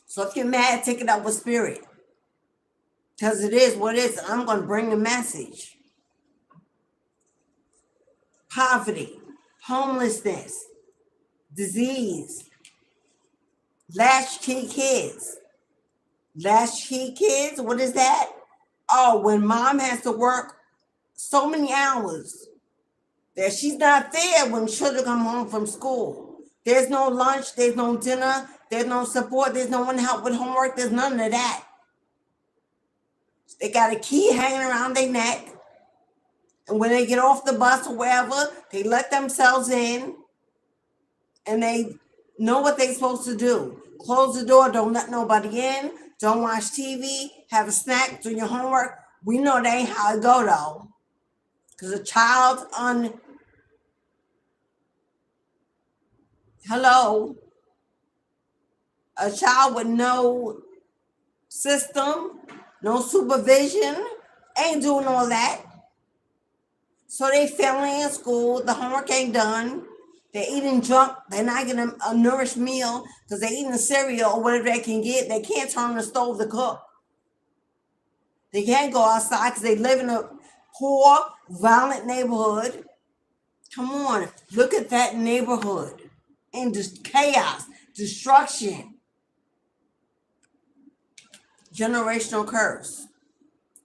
So if you're mad, take it out with spirit. Because it is what it is. I'm going to bring the message. Poverty, homelessness, disease, latchkey kids. Latchkey kids, what is that? Oh, when mom has to work so many hours that she's not there when children come home from school. There's no lunch, there's no dinner, there's no support, there's no one to help with homework, there's none of that. They got a key hanging around their neck. And when they get off the bus or wherever, they let themselves in and they know what they're supposed to do. Close the door, don't let nobody in, don't watch TV, have a snack, do your homework. We know that ain't how it go though. Because a child a child with no system, no supervision, ain't doing all that. So they failing in school, the homework ain't done, they're eating junk, they're not getting a nourished meal because they're eating cereal or whatever they can get. They can't turn on the stove to cook. They can't go outside because they live in a poor, violent neighborhood. Come on, look at that neighborhood. And just chaos, destruction, generational curse.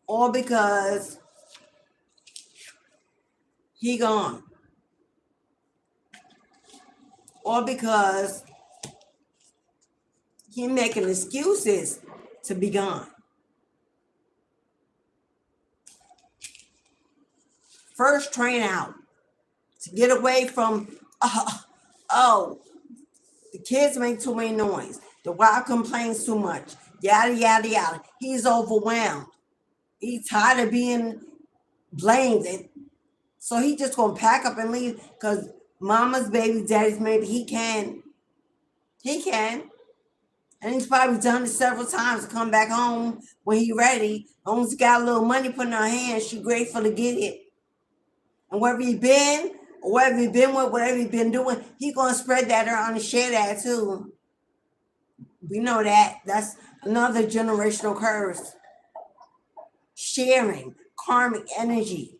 all because he gone, or because he making excuses to be gone. First, train out to get away from, oh, the kids make too many noise. The wife complains too much. Yada, yada, yada. He's overwhelmed. He's tired of being blamed. And so he just going to pack up and leave because mama's baby, daddy's maybe he can. He can. And he's probably done it several times to come back home when he's ready. As long as he got a little money put in her hands, she's grateful to get it. And wherever he been, or wherever he been with, whatever he been doing, he gonna spread that around and share that too. We know that. That's another generational curse. Sharing karmic energy,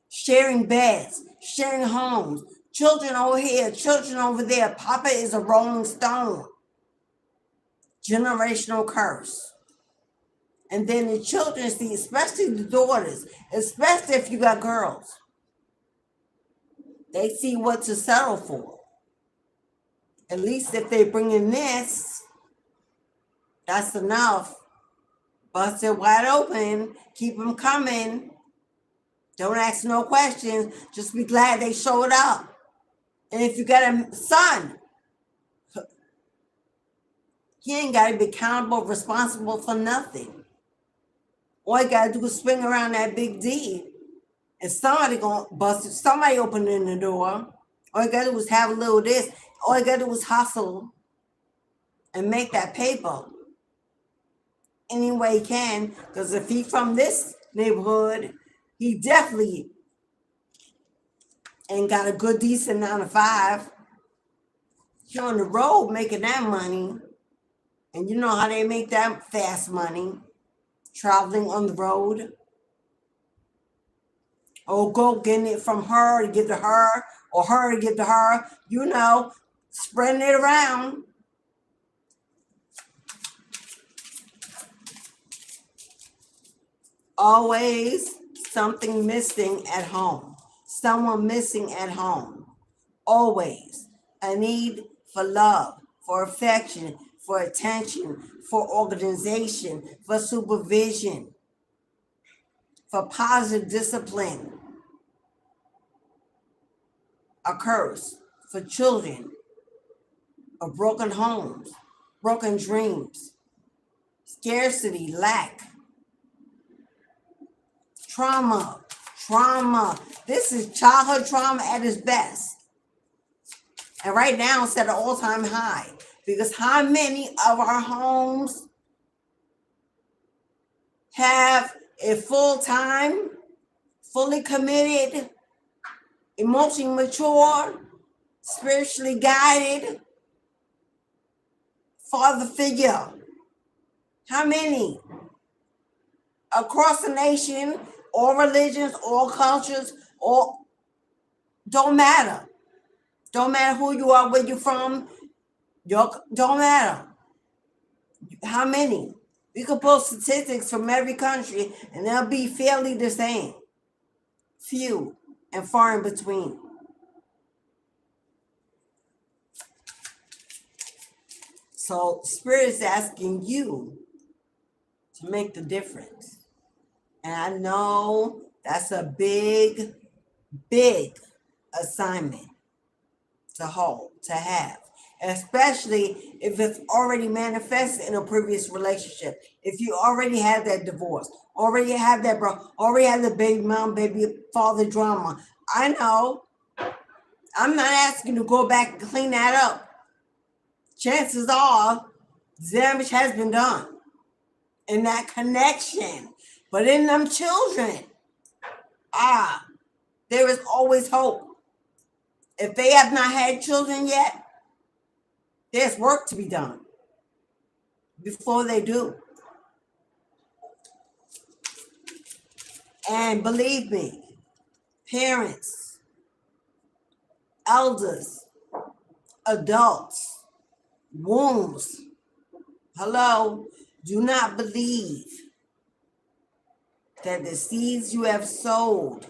sharing beds, sharing homes, children over here, children over there. Papa is a rolling stone. Generational curse. And then the children see, especially the daughters, especially if you got girls, they see what to settle for. At least if they bring in this, that's enough. Bust it wide open. Keep them coming. Don't ask no questions. Just be glad they showed up. And if you got a son, he ain't got to be accountable, responsible for nothing. All you got to do is swing around that big D, and somebody gonna bust it. Somebody opening the door. All you got to do is have a little this. All you got to do is hustle and make that paper any way he can. Because if he from this neighborhood, he definitely ain't got a good, decent 9 to 5. He on the road making that money. And you know how they make that fast money. Traveling on the road. Or go getting it from her to give to her. Or her to give to her. You know, spreading it around. Always something missing at home. Someone missing at home. Always a need for love, for affection, for attention, for organization, for supervision, for positive discipline. A curse for children of broken homes, broken dreams, scarcity, lack, trauma. This is childhood trauma at its best. And right now it's at an all-time high. Because how many of our homes have a full-time, fully committed, emotionally mature, spiritually guided father figure? How many? Across the nation, all religions, all cultures, all don't matter. Don't matter who you are, where you're from. Don't matter. How many? We could pull statistics from every country and they'll be fairly the same. Few and far in between. So Spirit is asking you to make the difference. And I know that's a big, big assignment to hold, to have. Especially if it's already manifested in a previous relationship. If you already had that divorce, already have that already have the baby mom, baby father drama. I know. I'm not asking you to go back and clean that up. Chances are damage has been done in that connection. But in them children, there is always hope. If they have not had children yet, there's work to be done before they do. And believe me, parents, elders, adults, wombs, hello, do not believe that the seeds you have sowed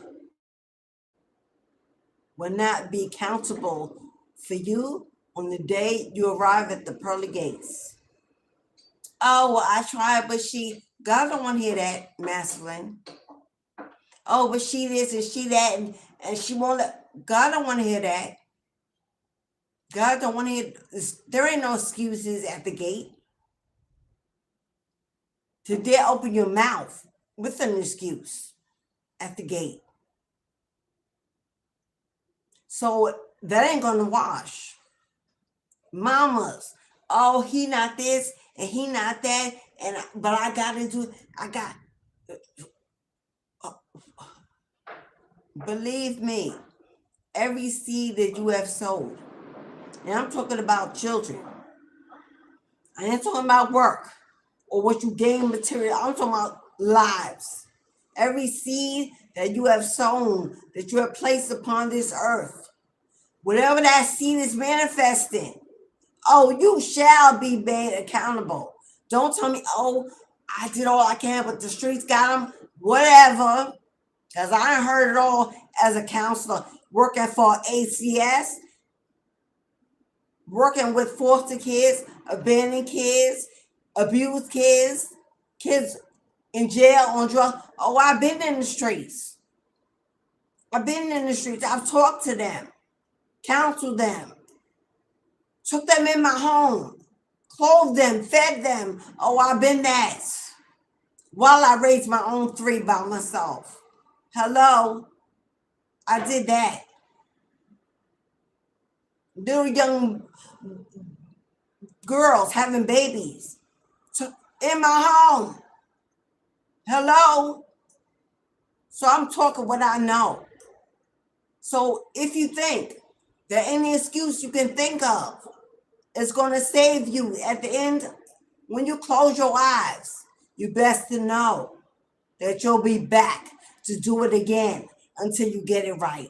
will not be accountable for you on the day you arrive at the pearly gates. Oh, well, I tried, but God don't want to hear that, masculine. Oh, but she this and she that, and she won't God don't want to hear that. God don't want to hear, there ain't no excuses at the gate. To dare open your mouth with an excuse at the gate. So that ain't gonna wash. Mamas, oh, he not this and he not that, but I gotta do. Believe me, every seed that you have sowed, and I'm talking about children. I ain't talking about work or what you gain material. I'm talking about lives. Every seed that you have sown, that you have placed upon this earth, whatever that seed is manifesting, oh, you shall be made accountable. Don't tell me, oh, I did all I can, but the streets got them. Whatever. Because I heard it all as a counselor, working for ACS, working with foster kids, abandoned kids, abused kids, kids in jail on drugs. Oh, I've been in the streets. I've talked to them, counseled them, took them in my home, clothed them, fed them. Oh, I've been that. While I raised my own 3 by myself. Hello, I did that. Little young girls having babies in my home. Hello. So I'm talking what I know. So if you think that any excuse you can think of is going to save you at the end, when you close your eyes, you best to know that you'll be back to do it again until you get it right.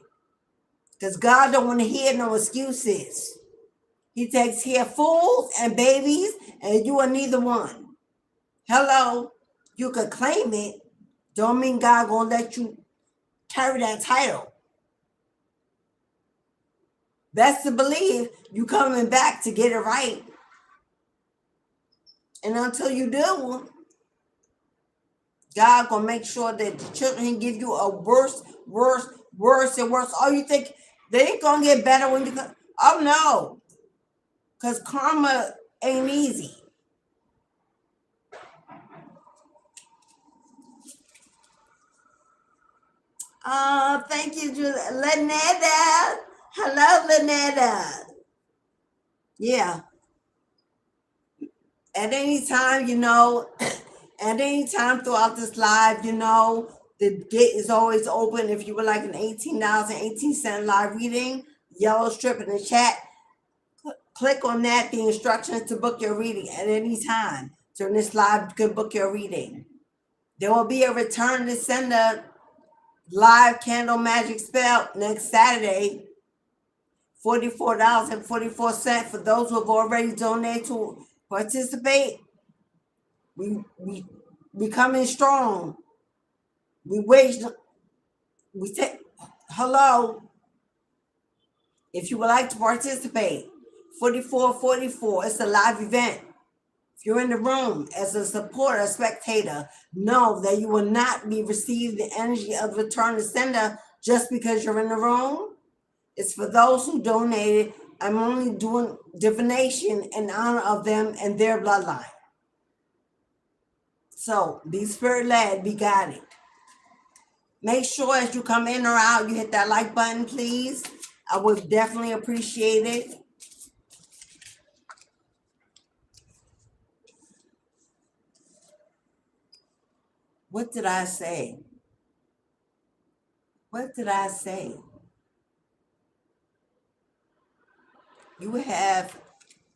Because God don't want to hear no excuses. He takes care of fools and babies, and you are neither one. Hello, you could claim it. Don't mean God gonna let you carry that title. Best to believe you coming back to get it right. And until you do, God gonna make sure that the children give you a worse and worse. Oh, you think they ain't gonna get better when you come? Oh no, because karma ain't easy. Thank you, Lynetta. Hello, Lynetta. Yeah. At any time, at any time throughout this live, the gate is always open. If you would like an $18.18 live reading, yellow strip in the chat, click on that, the instructions to book your reading at any time. During this live, you can book your reading. There will be a return to sender live candle magic spell next Saturday, $44.44 for those who have already donated to participate. We coming strong. Hello. If you would like to participate, 4444. It's a live event. If you're in the room as a supporter, a spectator, know that you will not be receiving the energy of return to sender just because you're in the room. It's for those who donated. I'm only doing divination in honor of them and their bloodline. So be spirit led, be guided. Make sure as you come in or out, you hit that like button, please. I would definitely appreciate it. What did I say? What did I say? You have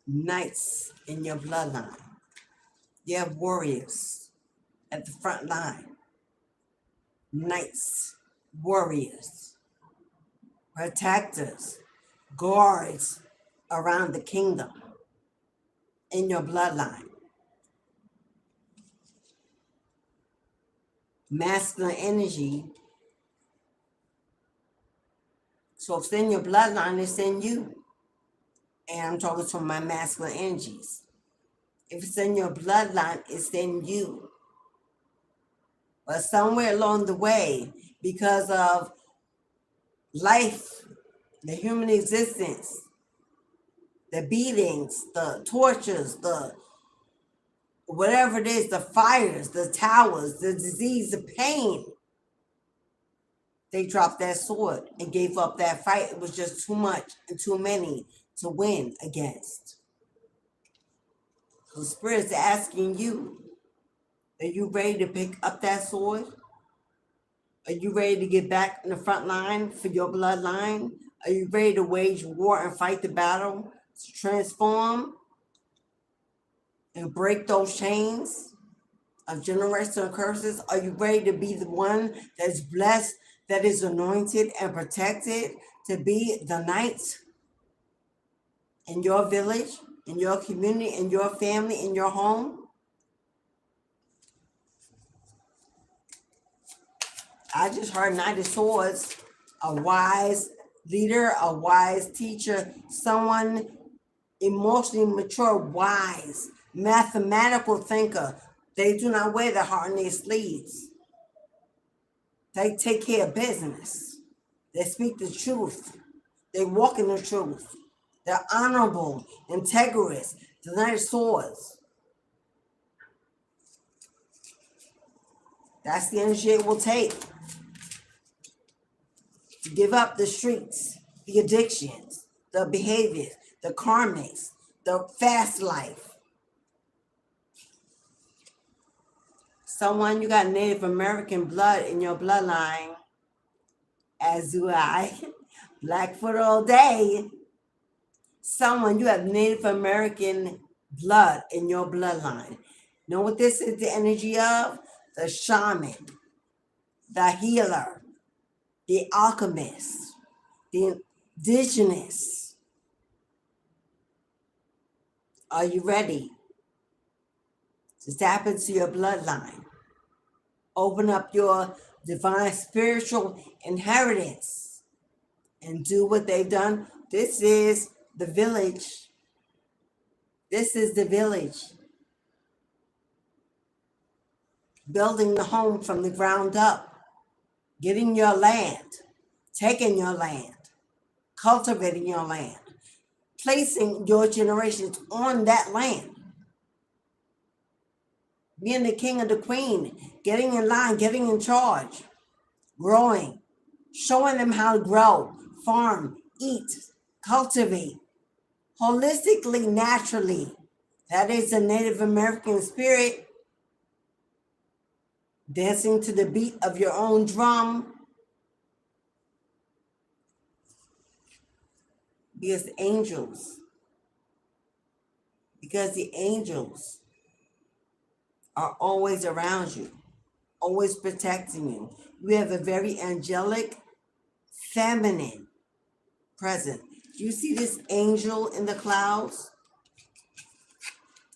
knights in your bloodline. You have warriors at the front line. Knights, warriors, protectors, guards around the kingdom in your bloodline. masculine energy. So if it's in your bloodline, it's in you. And I'm talking to my masculine energies. If it's in your bloodline, it's in you. But somewhere along the way, because of life, the human existence, the beatings, the tortures, the whatever it is, the fires, the towers, the disease, the pain, they dropped that sword and gave up that fight. It was just too much and too many to win against. So Spirit's asking you, are you ready to pick up that sword? Are you ready to get back in the front line for your bloodline? Are you ready to wage war and fight the battle to transform and break those chains of generational curses? Are you ready to be the one that's blessed, that is anointed and protected to be the knight in your village, in your community, in your family, in your home? I just heard Knight of Swords, a wise leader, a wise teacher, someone emotionally mature, wise, mathematical thinker. They do not wear their heart on their sleeves. They take care of business. They speak the truth. They walk in the truth. They're honorable, integrous. The Knight of Swords. That's the energy it will take to give up the streets, the addictions, the behaviors, the karmics, the fast life. Someone, you got Native American blood in your bloodline, as do I. Blackfoot all day. Someone, you have Native American blood in your bloodline. Know what this is the energy of? The shaman, the healer, the alchemist, the indigenous. Are you ready to tap into your bloodline? Open up your divine spiritual inheritance and do what they've done. This is the village. This is the village. Building the home from the ground up. Getting your land. Taking your land. Cultivating your land. Placing your generations on that land. Being the king or the queen. Getting in line. Getting in charge. Growing. Showing them how to grow. Farm. Eat. Cultivate. Holistically, naturally. That is the Native American spirit. Dancing to the beat of your own drum. Because the angels are always around you, always protecting you. You have a very angelic, feminine presence. Do you see this angel in the clouds?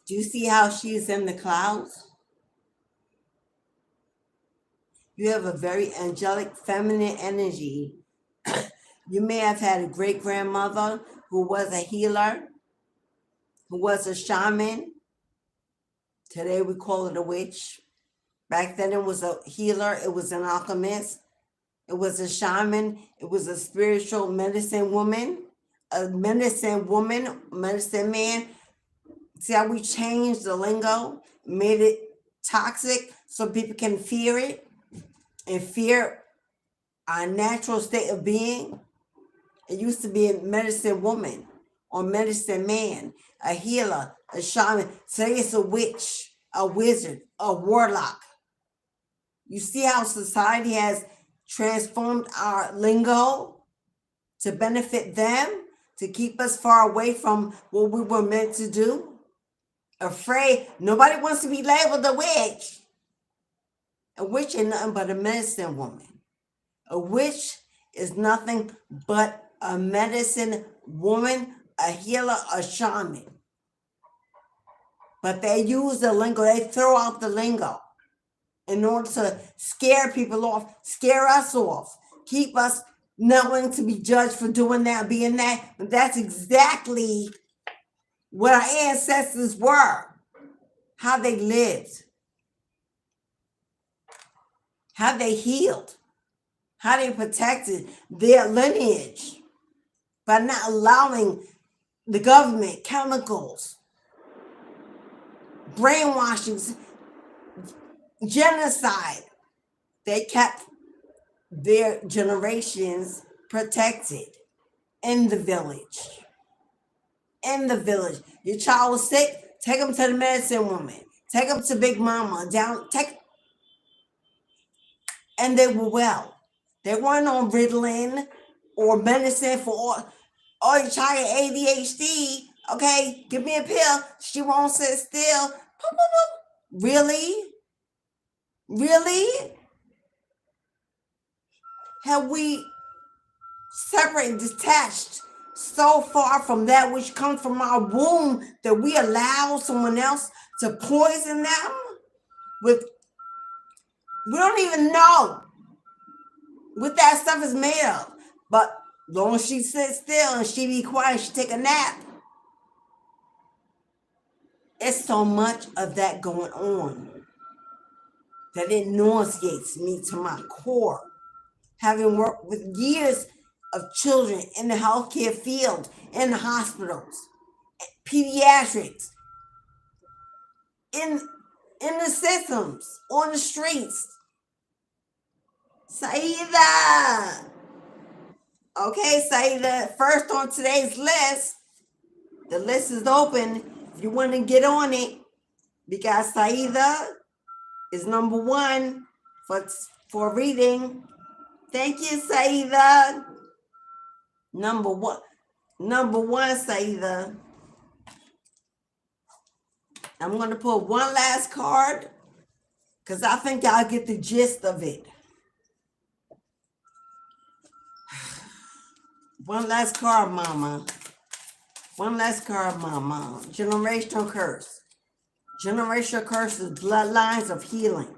Do you see how she is in the clouds? You have a very angelic, feminine energy. You may have had a great-grandmother who was a healer, who was a shaman. Today we call it a witch. Back then it was a healer, it was an alchemist, it was a shaman, it was a spiritual medicine woman, medicine man. See how we changed the lingo, made it toxic so people can fear it and fear our natural state of being? It used to be a medicine woman or medicine man, a healer, a shaman. Today it's a witch, a wizard, a warlock. You see how society has transformed our lingo to benefit them, to keep us far away from what we were meant to do? Afraid. Nobody wants to be labeled a witch. A witch ain't nothing but a medicine woman. A witch is nothing but a medicine woman, a healer, a shaman. But they use the lingo, they throw out the lingo. in order to scare people off, scare us off, keep us knowing to be judged for doing that, being that. But that's exactly what our ancestors were, how they lived, how they healed, how they protected their lineage by not allowing the government, chemicals, brainwashings, genocide. They kept their generations protected in the village. In the village. Your child was sick, take them to the medicine woman. Take them to Big Mama. And they were well. They weren't on Ritalin or medicine for all your child ADHD. Okay, give me a pill. She won't sit still. Really? Really? Have we separated, detached so far from that which comes from our womb that we allow someone else to poison them with, we don't even know what that stuff is made of. But as long as she sits still and she be quiet, she take a nap. It's so much of that going on that it nauseates me to my core. Having worked with years of children in the healthcare field, in the hospitals, pediatrics, in the systems, on the streets. Saida. Okay, Saida, first on today's list. The list is open. If you want to get on it, because Saida is number one for reading. Thank you, Saida. Number one, Saida. I'm going to pull one last card because I think y'all get the gist of it. One last card, Mama. One last card, Mama. Generational curse. Generational curse is bloodlines of healing.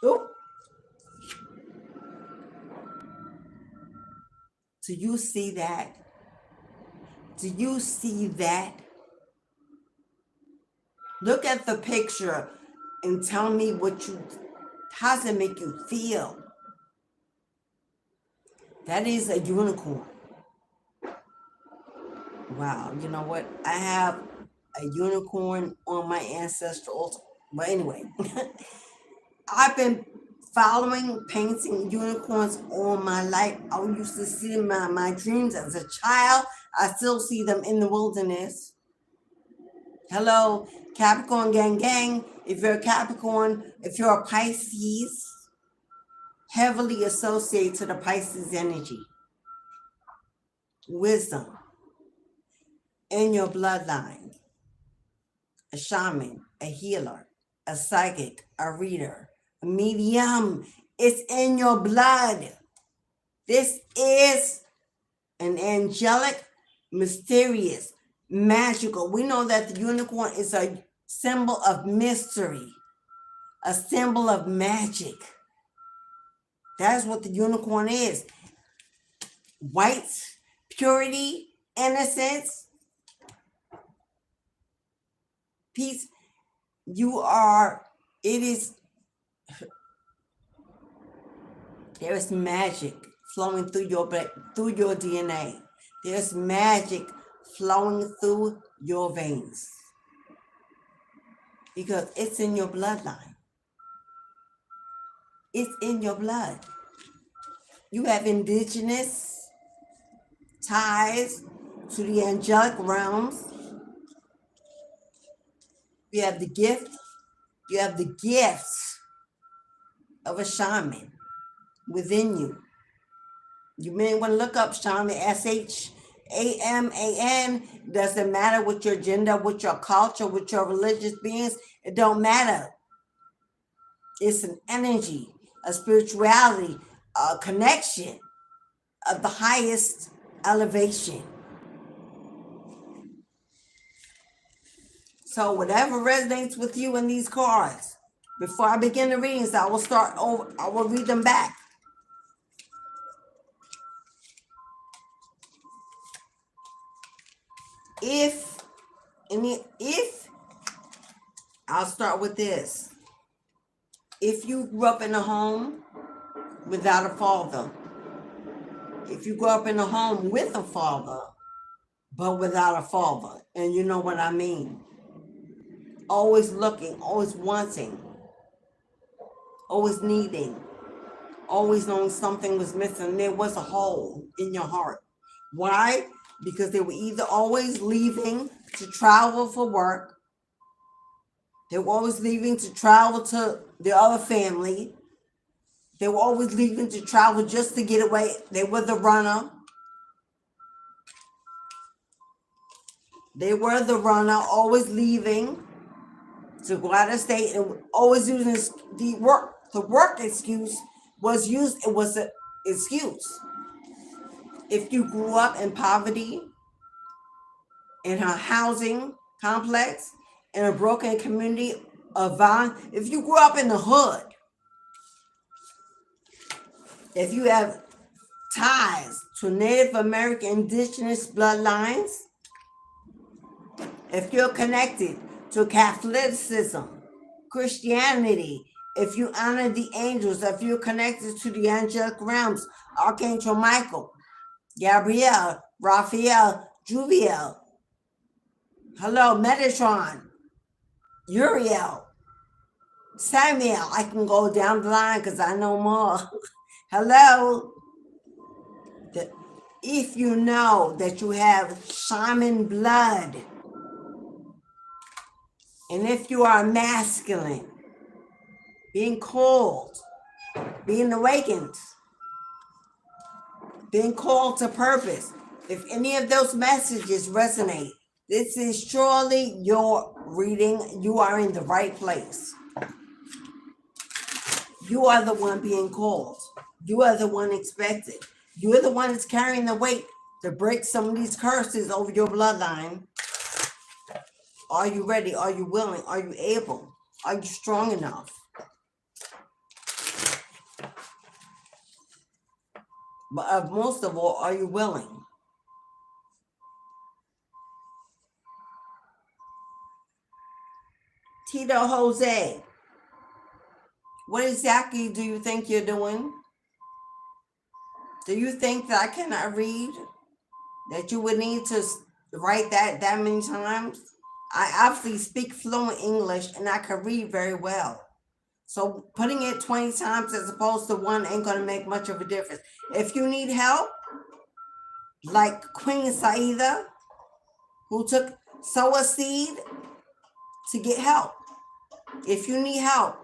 Oop. Do you see that? Do you see that? Look at the picture and tell me how does it make you feel? That is a unicorn. Wow, you know what? I have a unicorn on my ancestral altar. But anyway, I've been following painting unicorns all my life. I used to see them in my dreams as a child. I still see them in the wilderness. Hello, Capricorn gang gang. If you're a Capricorn, if you're a Pisces, heavily associated to the Pisces energy. Wisdom in your bloodline. A shaman, a healer, a psychic, a reader, a medium. It's in your blood. This is an angelic, mysterious, magical. We know that the unicorn is a symbol of mystery, a symbol of magic. That's what the unicorn is. White, purity, innocence, peace. There is magic flowing through your DNA. There's magic flowing through your veins because it's in your bloodline. It's in your blood. You have indigenous ties to the angelic realms. You have the gift. You have the gifts of a shaman within you. You may want to look up shaman, SHAMAN. Doesn't matter what your gender, what your culture, what your religious beings. It don't matter. It's an energy, a spirituality, a connection of the highest elevation. So whatever resonates with you in these cards, before I begin the readings, I will start over. I will read them back. If I'll start with this. If you grew up in a home without a father, if you grew up in a home with a father, but without a father, and you know what I mean, always looking, always wanting, always needing, always knowing something was missing, there was a hole in your heart. Why? Because they were either always leaving to travel for work, they were always leaving to travel to the other family, they were always leaving to travel just to get away. They were the runner. They were the runner, always leaving to go out of state and always using the work excuse was used. It was an excuse. If you grew up in poverty, in a housing complex, in a broken community of violence, if you grew up in the hood, if you have ties to Native American indigenous bloodlines, if you're connected to Catholicism, Christianity, if you honor the angels, if you're connected to the angelic realms, Archangel Michael, Gabriel, Raphael, Juviel, hello, Metatron, Uriel, Samuel. I can go down the line because I know more. Hello. If you know that you have shaman blood, and if you are masculine, being called, being awakened, being called to purpose, if any of those messages resonate, this is surely your reading. You are in the right place. You are the one being called. You are the one expected. You are the one that's carrying the weight to break some of these curses over your bloodline. Are you ready? Are you willing? Are you able? Are you strong enough? But most of all, are you willing? Tito Jose, what exactly do you think you're doing? Do you think that I cannot read? That you would need to write that many times? I obviously speak fluent English and I can read very well. So putting it 20 times as opposed to one ain't going to make much of a difference. If you need help, like Queen Saida, who took sow a seed to get help. If you need help,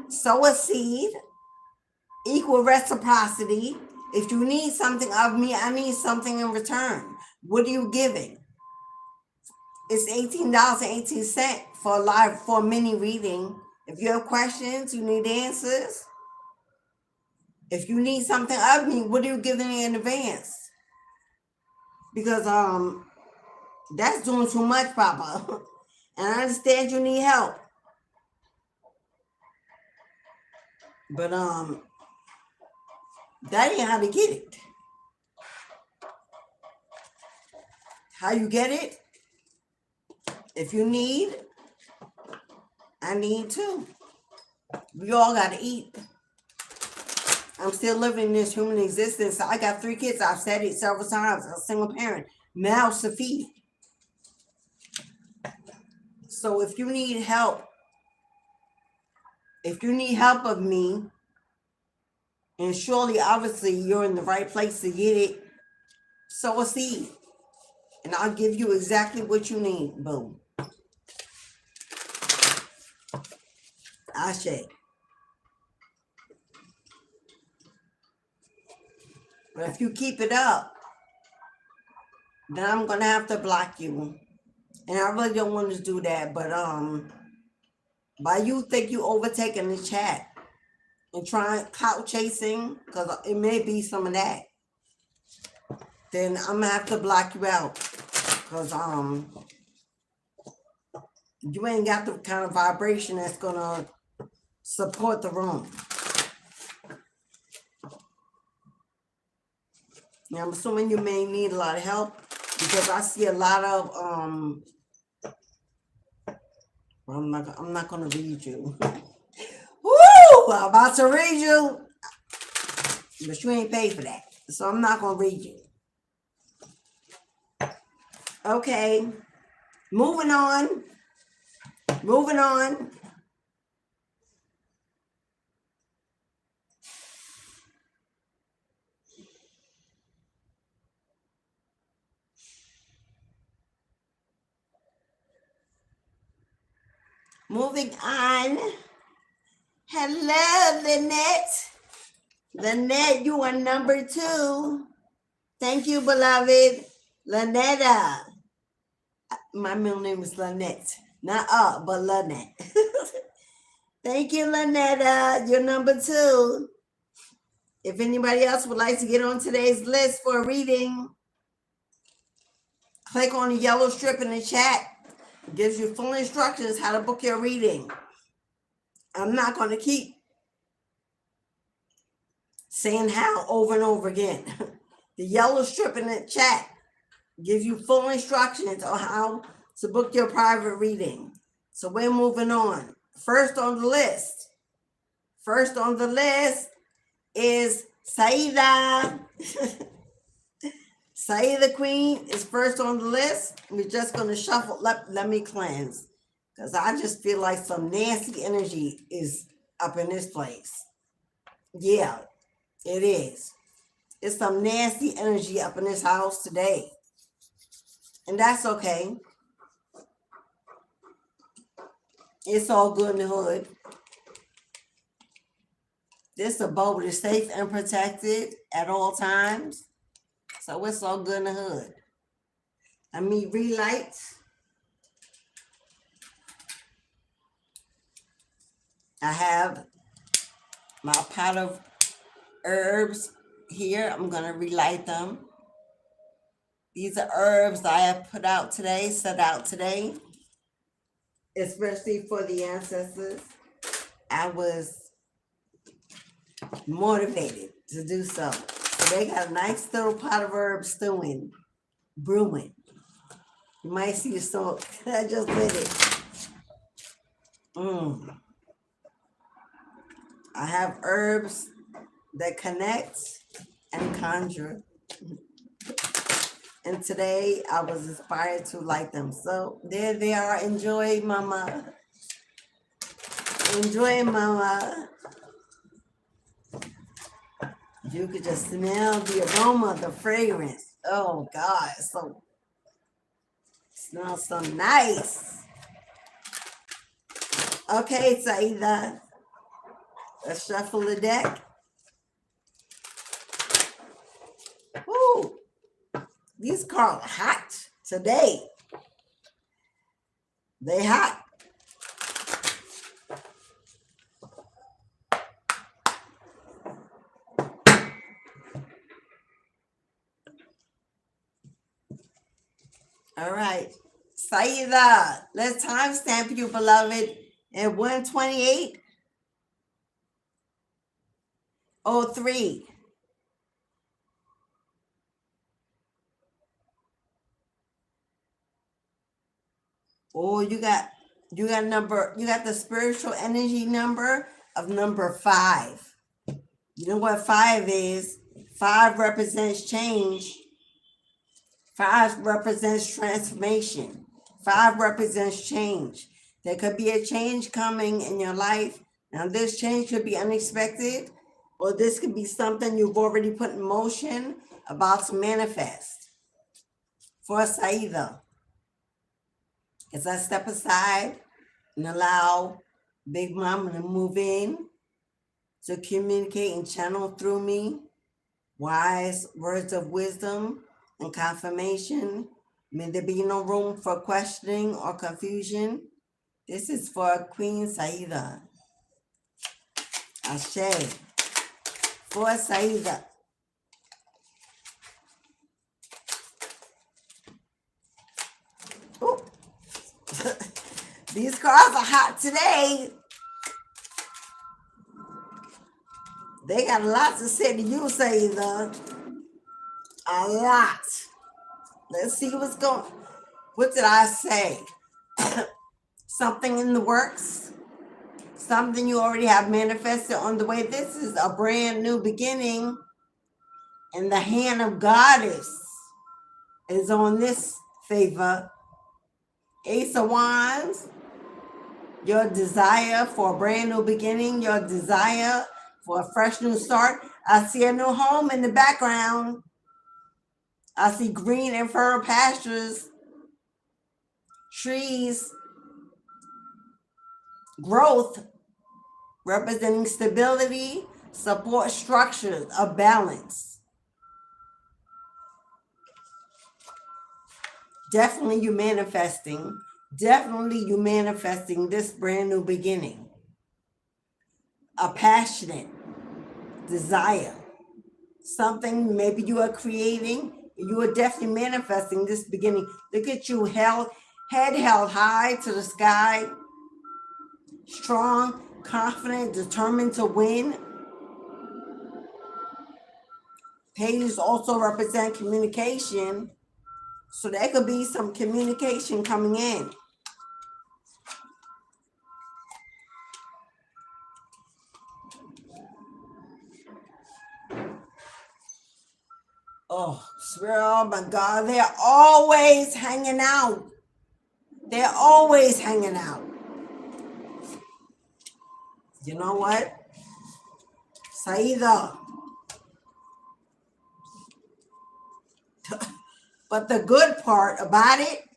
sow a seed, equal reciprocity. If you need something of me, I need something in return. What are you giving? It's $18.18 for a mini reading. If you have questions, you need answers. If you need something of me, what are you giving me in advance? Because that's doing too much, Papa. And I understand you need help. But that ain't how to get it. How you get it? If you need, I need too. We all gotta eat. I'm still living this human existence. I got 3 kids. I've said it several times. I'm a single parent. Mouths to feed. So if you need help, of me, and surely, obviously, you're in the right place to get it, sow a seed. And I'll give you exactly what you need. Boom. Ashe. But if you keep it up, then I'm going to have to block you. And I really don't want to do that. But by you think you overtaking the chat and trying clout chasing, because it may be some of that, then I'm going to have to block you out. Because You ain't got the kind of vibration that's gonna support the room. Now, I'm assuming you may need a lot of help because I see a lot of well, I'm not gonna read you. Woo! I'm about to read you, but you ain't paid for that, so I'm not gonna read you. Okay, moving on. Moving on. Moving on. Hello, Lynette. Lynette, you are number 2. Thank you, beloved. Lynetta. My middle name is Lynette. Not but Lynette. Thank you, Lynetta. You're number 2. If anybody else would like to get on today's list for a reading, click on the yellow strip in the chat. It gives you full instructions how to book your reading. I'm not going to keep saying how over and over again. The yellow strip in the chat gives you full instructions on how to book your private reading. So we're moving on. First on the list is Saida. Saida Queen is first on the list. We're just going to shuffle. Let me cleanse, because I just feel like some nasty energy is up in this place. Yeah, it is. It's some nasty energy up in this house today. And that's okay. It's all good in the hood. This abode is safe and protected at all times. So it's all good in the hood. Let me relight. I have my pot of herbs here. I'm going to relight them. These are herbs I have put out today, set out today, especially for the ancestors. I was motivated to do so. So they got a nice little pot of herbs stewing, brewing. You might see the smoke. I just did it. I have herbs that connect and conjure. And today I was inspired to light them. So there they are. Enjoy, mama. Enjoy, mama. You could just smell the aroma, the fragrance. Oh God, so smells so nice. Okay, Saida. Let's shuffle the deck. Woo! These cards are hot today. They hot. All right. Saida, let's timestamp you, beloved, at 128:03. Oh, you got the spiritual energy number of number 5. You know what 5 is? 5 represents change. 5 represents transformation. 5 represents change. There could be a change coming in your life. Now, this change could be unexpected, or this could be something you've already put in motion, about to manifest. For Saida, as I step aside and allow Big Mama to move in, to communicate and channel through me wise words of wisdom and confirmation. May there be no room for questioning or confusion. This is for Queen Saida. Ashe. For Saida. These cards are hot today. They got a lot to say to you, Sailor. A lot. Let's see what's going on. What did I say? Something in the works? Something you already have manifested on the way. This is a brand new beginning. And the hand of Goddess is on this favor. Ace of Wands. Your desire for a brand new beginning. Your desire for a fresh new start. I see a new home in the background. I see green and fertile pastures, trees, growth, representing stability, support structures of balance. Definitely you manifesting. Definitely you manifesting this brand new beginning. A passionate desire. Something maybe you are creating. You are definitely manifesting this beginning. Look at you, head held high to the sky. Strong, confident, determined to win. Pages also represent communication. So there could be some communication coming in. Oh, swear, oh my God, they're always hanging out. They're always hanging out. You know what? Saida. But the good part about it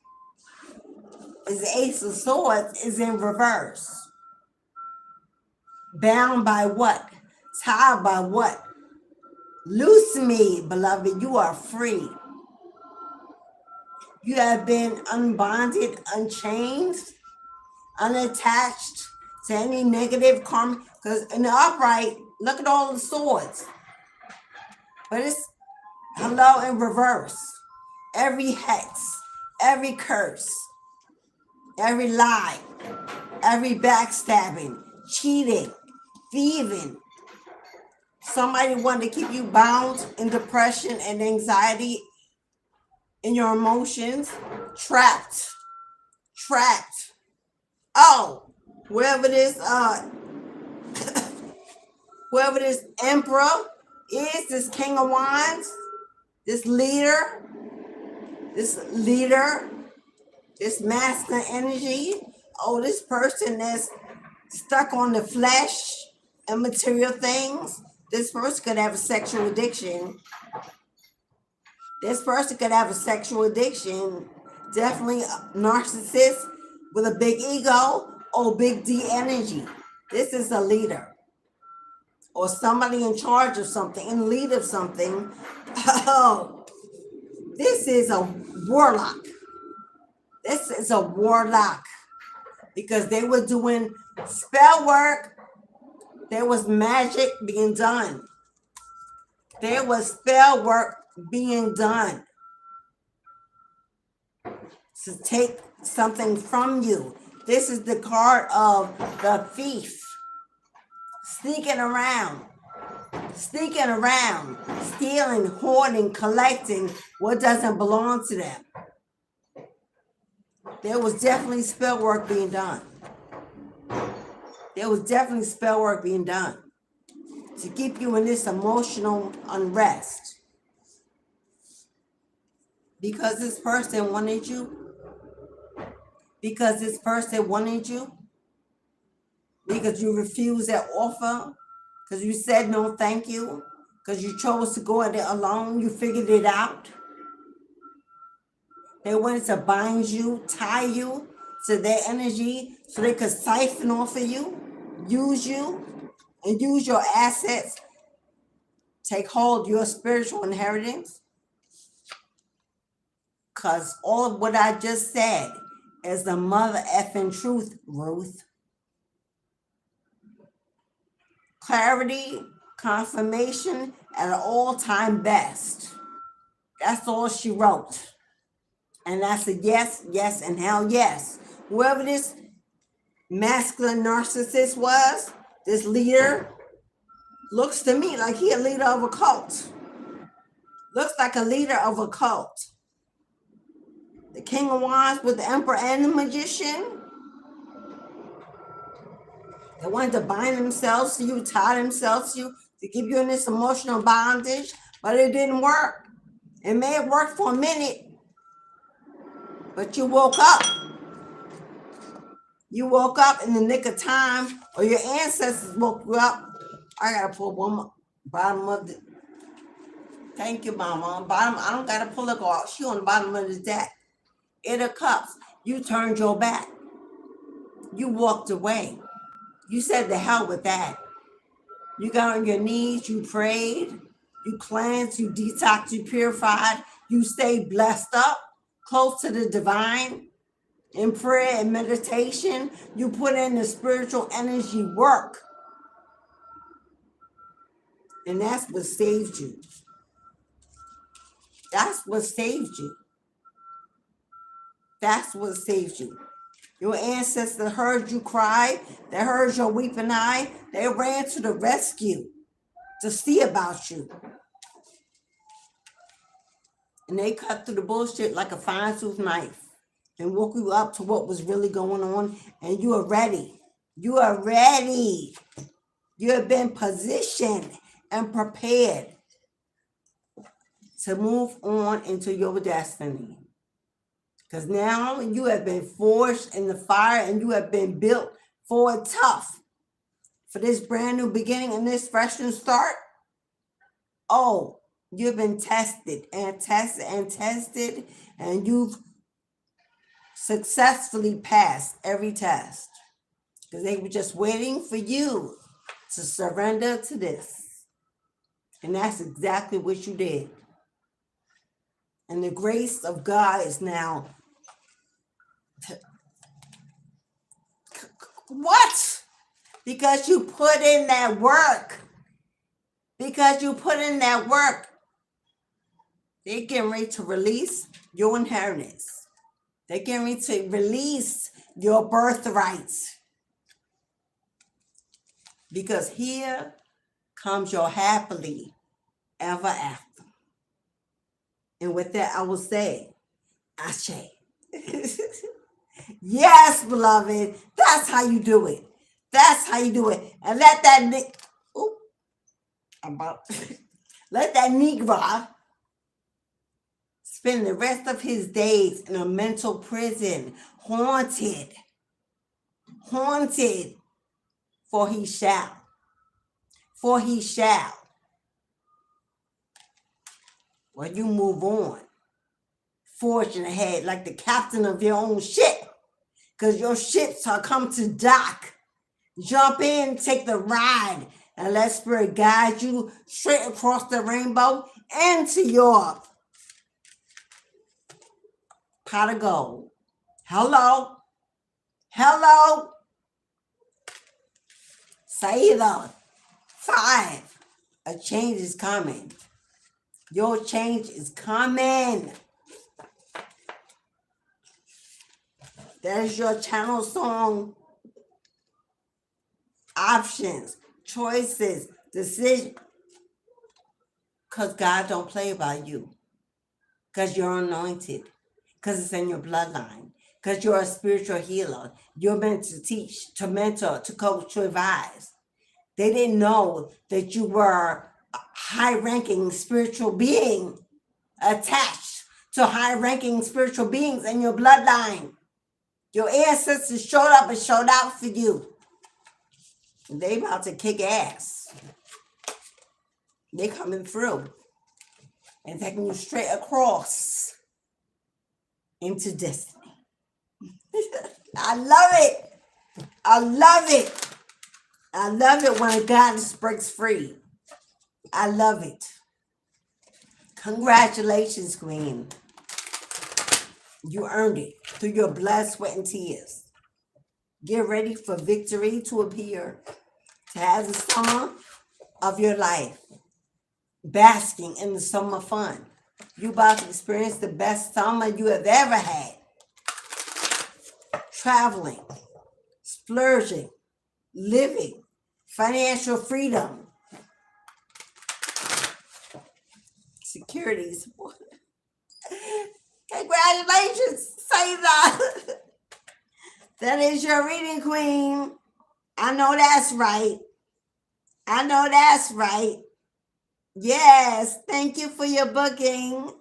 is the Ace of Swords is in reverse. Bound by what? Tied by what? Loose me, beloved. You are free. You have been unbonded, unchained, unattached to any negative karma. Because in the upright, look at all the swords. But it's hello in reverse. Every hex, every curse, every lie, every backstabbing, cheating, thieving. Somebody wanted to keep you bound in depression and anxiety in your emotions. Trapped. Oh, whoever this emperor is, this King of Wands, this leader, this masculine energy. Oh, this person that's stuck on the flesh and material things. This person could have a sexual addiction. Definitely a narcissist with a big ego or big D energy. This is a leader or somebody in charge of something, in lead of something. Oh, this is a warlock. Because they were doing spell work. There was magic being done. There was spell work being done to take something from you. This is the card of the thief. Sneaking around, stealing, hoarding, collecting what doesn't belong to them. There was definitely spell work being done. To keep you in this emotional unrest. Because this person wanted you. Because you refused their offer. Because you said no thank you. Because you chose to go at it alone. You figured it out. They wanted to bind you, tie you to their energy so they could siphon off of you, use you, and use your assets, take hold of your spiritual inheritance. Because all of what I just said is the mother effing truth, Ruth. Clarity, confirmation at an all-time best. That's all she wrote. And that's a yes, and hell yes. Whoever this masculine narcissist was, this leader, looks to me like he a leader of a cult. Looks like a leader of a cult. The King of Wands with the Emperor and the Magician. They wanted to bind themselves to you, tie themselves to you, to keep you in this emotional bondage, but it didn't work. It may have worked for a minute, but you woke up. You woke up in the nick of time, or your ancestors woke you up. I gotta pull one more, bottom of the. Thank you, Mama. Bottom. I don't gotta pull it off. She on the bottom of the deck. Eight of Cups. You turned your back. You walked away. You said the hell with that. You got on your knees. You prayed. You cleansed. You detoxed. You purified. You stayed blessed up, close to the divine. In prayer and meditation, you put in the spiritual energy work. And that's what saved you. That's what saved you. That's what saved you. Your ancestors heard you cry. They heard your weeping eye. They ran to the rescue to see about you. And they cut through the bullshit like a fine-tooth knife and woke you up to what was really going on. And you are ready. You are ready. You have been positioned and prepared to move on into your destiny. Because now you have been forged in the fire and you have been built for a tough, for this brand new beginning and this fresh new start. Oh, you've been tested and tested and tested, and you've successfully passed every test. Because they were just waiting for you to surrender to this. And that's exactly what you did. And the grace of God is now. What? Because you put in that work. Because you put in that work. They're getting ready to release your inheritance. They're getting ready to release your birthrights. Because here comes your happily ever after. And with that, I will say, Ashe. Yes, beloved. That's how you do it. That's how you do it. And let that let that Negro spend the rest of his days in a mental prison, haunted, for he shall. Well, you move on, forging ahead like the captain of your own ship, because your ships are come to dock. Jump in, take the ride, and let Spirit guide you straight across the rainbow into your pot of gold. Hello. Say the 5. A change is coming. Your change is coming. There's your channel song. Options, choices, decisions. Because God don't play about you. Because you're anointed. Because it's in your bloodline. Because you're a spiritual healer. You're meant to teach, to mentor, to coach, to advise. They didn't know that you were a high-ranking spiritual being attached to high-ranking spiritual beings in your bloodline. Your ancestors showed up and showed out for you. They about to kick ass. They coming through and taking you straight across into destiny. I love it. I love it when a goddess breaks free. I love it. Congratulations, Queen. You earned it through your blood, sweat, and tears. Get ready for victory to appear, to have the summer of your life, basking in the summer fun. You about to experience the best summer you have ever had. Traveling, flourishing, living, financial freedom, security support. Congratulations, Sailor. That is your reading, Queen. I know that's right. I know that's right. Yes, thank you for your booking.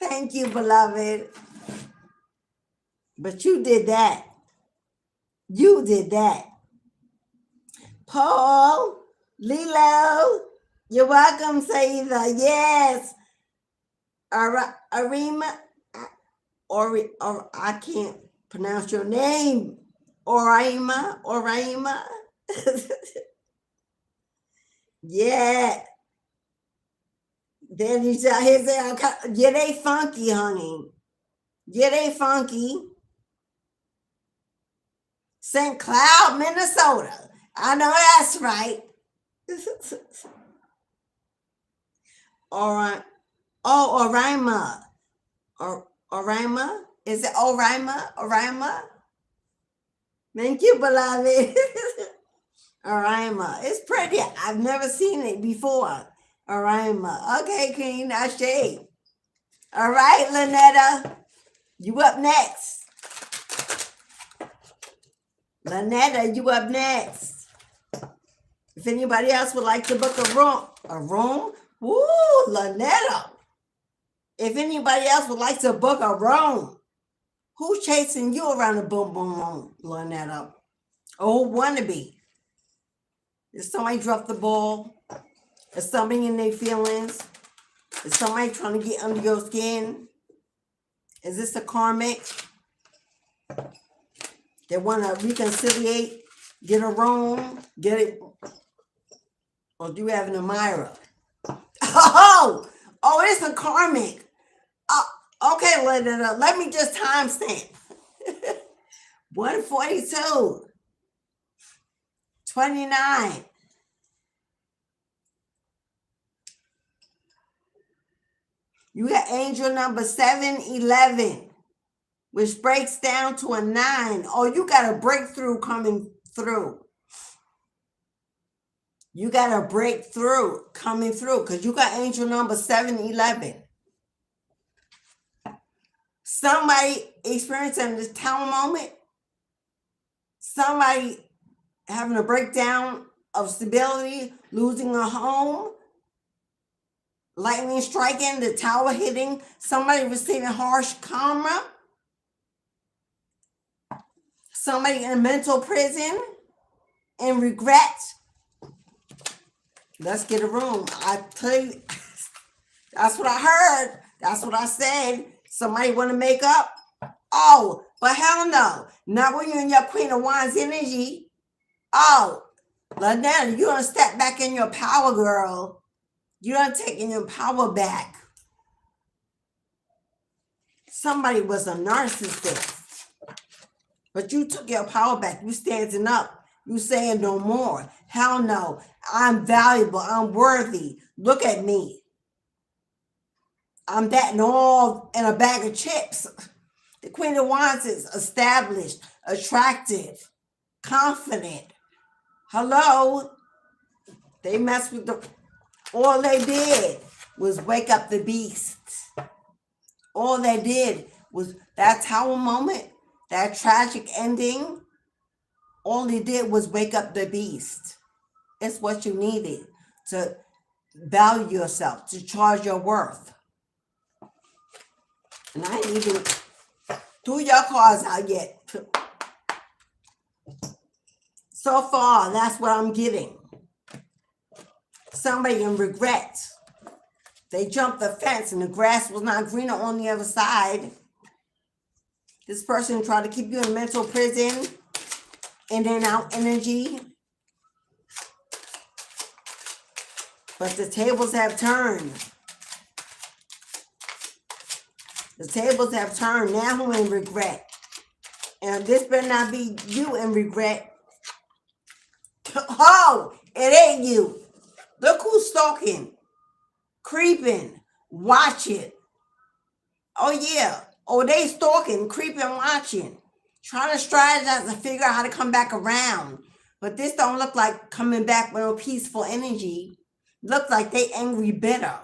Thank you, beloved. But you did that. You did that. Paul, Lilo, you're welcome, Saida. Yes. Arima, or I can't pronounce your name. Oraima. Yeah. Then he said, yeah, they funky, honey. Yeah, they funky. St. Cloud, Minnesota. I know that's right. All right. Oh, Orima. Orima? Is it Orima? Thank you, beloved. Orima. It's pretty. I've never seen it before. Orima. Okay, Queen. Ashe. All right, Lynetta. You up next. Lynetta, you up next. If anybody else would like to book a room? Woo, Lynetta. If anybody else would like to book a room, who's chasing you around the boom boom room, Lynetta? Oh, wannabe. Did somebody drop the ball? Is somebody in their feelings? Is somebody trying to get under your skin? Is this a karmic? They want to reconciliate, get a room, get it? Or do you have an admirer? Oh, it's a karmic. Okay, let me just timestamp. 142, 29. You got angel number 711, which breaks down to a 9. Oh, you got a breakthrough coming through. You got a breakthrough coming through because you got angel number 711. Somebody experiencing this tower moment. Somebody having a breakdown of stability, losing a home. Lightning striking, the tower hitting. Somebody receiving harsh karma. Somebody in a mental prison and regret. Let's get a room. I tell you, that's what I heard. That's what I said. Somebody want to make up? Oh, but hell no. Not when you're in your Queen of Wands energy. Oh, Lynetta, you're going to step back in your power, girl. You're not taking your power back. Somebody was a narcissist. But you took your power back. You standing up. You saying no more. Hell no. I'm valuable. I'm worthy. Look at me. I'm that and all in a bag of chips. The Queen of Wands is established, attractive, confident. Hello? They messed with the... All they did was wake up the beast. All they did was that tower moment, that tragic ending. All they did was wake up the beast. It's what you needed to value yourself, to charge your worth. And I ain't even threw your cards out yet. So far, that's what I'm getting. Somebody in regret. They jumped the fence and the grass was not greener on the other side. This person tried to keep you in mental prison, in and out energy. But the tables have turned. The tables have turned. Now who in regret? And this better not be you in regret. Oh, it ain't you. Look who's stalking, creeping, watching. Oh, yeah. Oh, they stalking, creeping, watching. trying to strategize and figure out how to come back around. But this don't look like coming back with a peaceful energy. Look like they angry, bitter,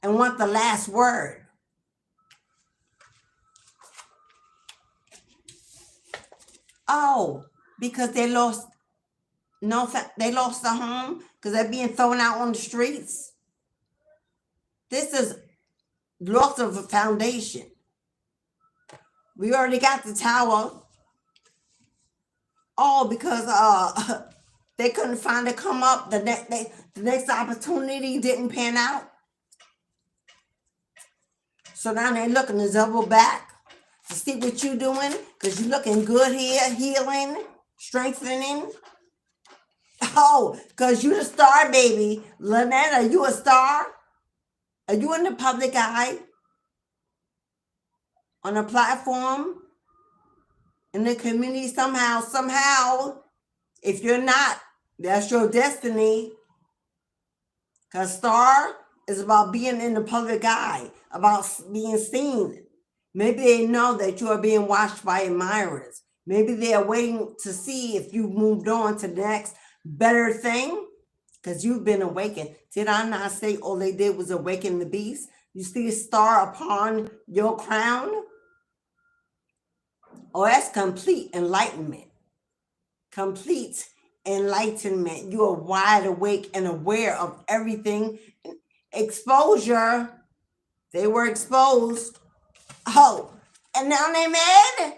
and want the last word. Oh, because they lost they lost the home because they're being thrown out on the streets. This is loss of a foundation. We already got the tower. Oh, because they couldn't find it come up. The next opportunity didn't pan out. So now they're looking to double back to see what you're doing, because you're looking good here, healing, strengthening. Oh, because you the star, baby. Lynette, are you a star? Are you in the public eye? On a platform? In the community somehow? If you're not, that's your destiny. Because star is about being in the public eye, about being seen. Maybe they know that you are being watched by admirers. Maybe they are waiting to see if you've moved on to the next better thing, because you've been awakened. Did I not say all they did was awaken the beast? You see a star upon your crown? Oh, that's complete enlightenment. Complete enlightenment. You are wide awake and aware of everything. Exposure. They were exposed. Oh, and now they mad?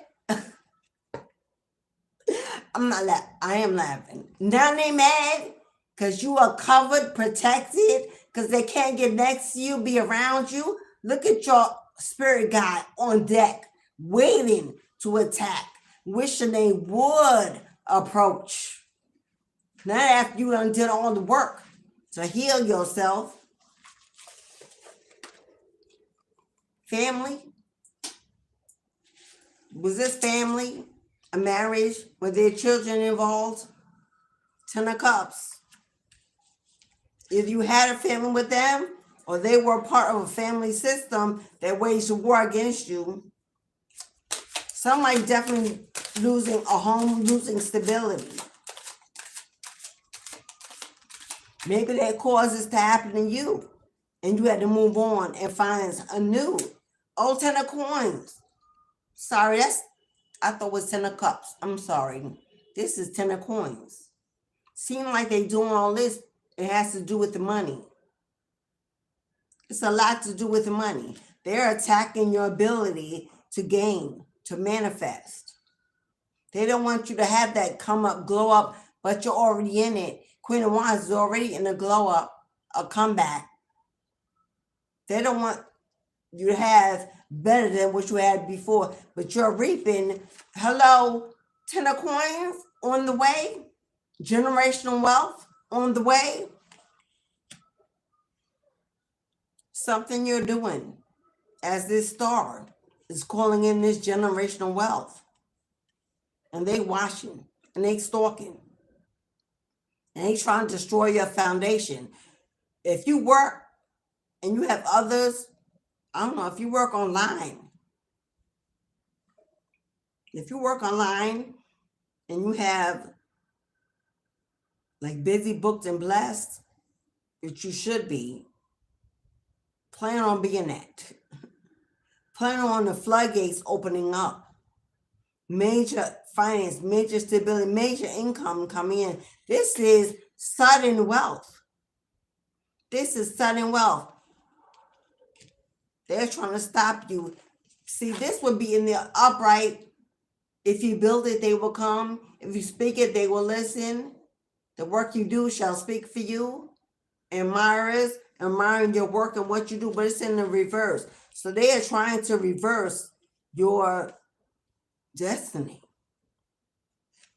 I am laughing. Now they mad because you are covered, protected, because they can't get next to you, be around you. Look at your spirit guide on deck, waiting to attack, wishing they would approach. Now after you done did all the work to heal yourself. Family? Was this family? A marriage? Were there children involved? 10 of Cups. If you had a family with them, or they were part of a family system that waged a war against you, somebody definitely losing a home, losing stability. Maybe that causes to happen to you, and you had to move on and find a new. Oh, 10 of Coins. Sorry, I thought it was 10 of Cups. I'm sorry. This is 10 of Coins. Seem like they doing all this. It has to do with the money. It's a lot to do with the money. They're attacking your ability to gain, to manifest. They don't want you to have that come up, glow up, but you're already in it. Queen of Wands is already in a glow up, a comeback. They don't want you to have better than what you had before, but you're reaping. Hello, 10 of Coins on the way. Generational wealth on the way. Something you're doing as this star is calling in this generational wealth. And they watching and they stalking. And they trying to destroy your foundation. If you work and you have others, I don't know, if you work online. If you work online and you have like busy, booked, and blessed, which you should be, plan on being that. Plan on the floodgates opening up. Major finance, major stability, major income coming in. This is sudden wealth. This is sudden wealth. They're trying to stop you. See, this would be in the upright. If you build it, they will come. If you speak it, they will listen. The work you do shall speak for you. Admirers, admiring your work and what you do, but it's in the reverse. So they are trying to reverse your destiny.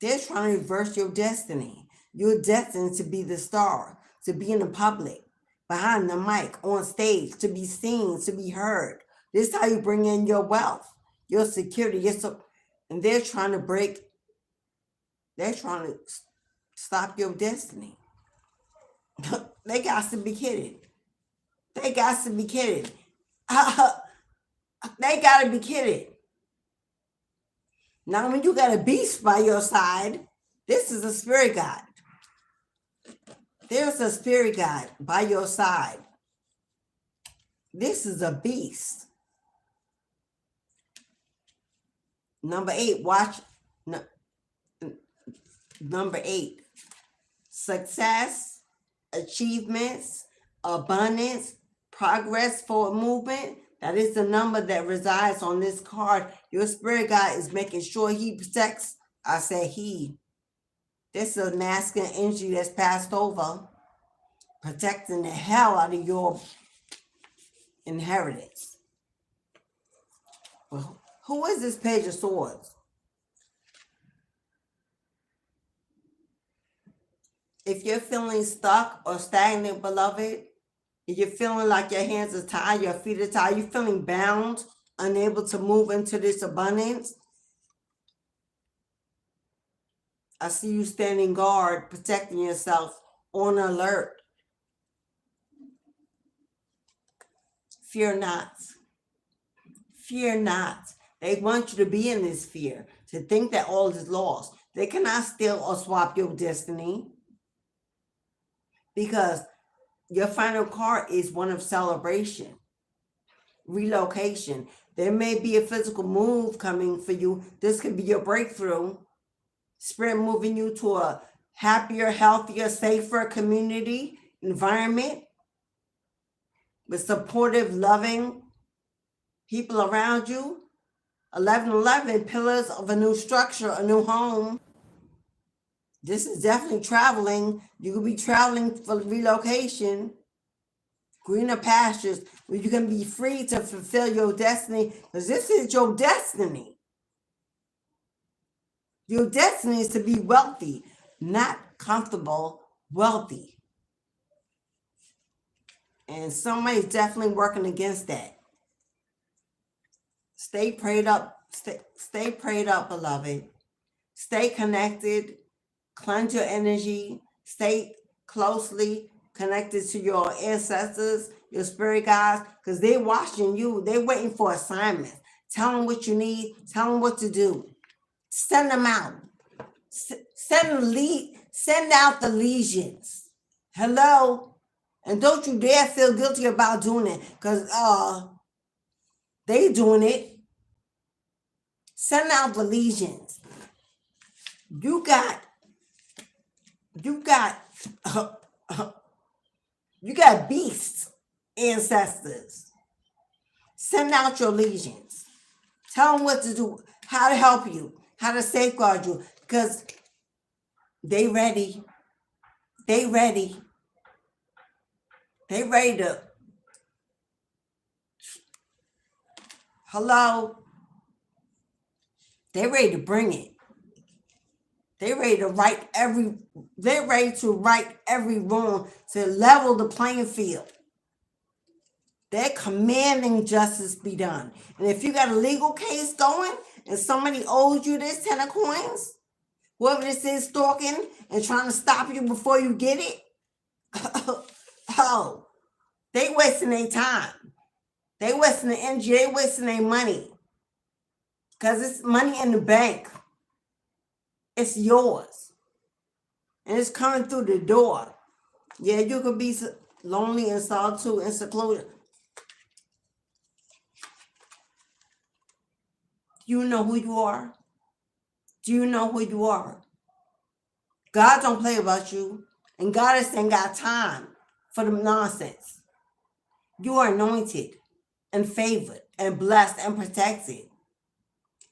They're trying to reverse your destiny. You're destined to be the star, to be in the public, behind the mic, on stage, to be seen, to be heard. This is how you bring in your wealth, your security. And they're trying to stop your destiny. They got to be kidding. They got to be kidding. They got to be kidding. Now, when you got a beast by your side, this is a spirit guide. There's a spirit guide by your side. This is a beast. Number 8, watch. Number 8, success, achievements, abundance, progress, forward movement. That is the number that resides on this card. Your spirit guide is making sure he protects. I said he. This is a masculine energy that's passed over, protecting the hell out of your inheritance. Well, who is this Page of Swords? If you're feeling stuck or stagnant, beloved, if you're feeling like your hands are tied, your feet are tied, you're feeling bound, unable to move into this abundance, I see you standing guard, protecting yourself, on alert. Fear not. Fear not. They want you to be in this fear, to think that all is lost. They cannot steal or swap your destiny, because your final card is one of celebration, relocation. There may be a physical move coming for you. This could be your breakthrough. Spirit moving you to a happier, healthier, safer community environment with supportive, loving people around you. 1111, pillars of a new structure, a new home. This is definitely traveling. You could be traveling for relocation, greener pastures, where you can be free to fulfill your destiny, because this is your destiny. Your destiny is to be wealthy, not comfortable, wealthy. And somebody's definitely working against that. Stay prayed up. Stay prayed up, beloved. Stay connected. Cleanse your energy. Stay closely connected to your ancestors, your spirit guides, because they're watching you. They're waiting for assignments. Tell them what you need. Tell them what to do. Send them out. Send out the legions. Hello? And don't you dare feel guilty about doing it, because they doing it. Send out the legions. You got beasts, ancestors. Send out your legions. Tell them what to do, how to help you, how to safeguard you, because they ready. They ready. They ready to. Hello? They ready to bring it. They're ready to right every wrong, to level the playing field. They're commanding justice be done. And if you got a legal case going and somebody owes you this 10 of coins, whoever this is stalking and trying to stop you before you get it, oh, they wasting their time. They wasting their energy. They wasting their money. Because it's money in the bank. It's yours. And it's coming through the door. Yeah, you could be lonely and solitude and secluded. Do you know who you are? Do you know who you are? God don't play about you. And God ain't got time for the nonsense. You are anointed and favored and blessed and protected.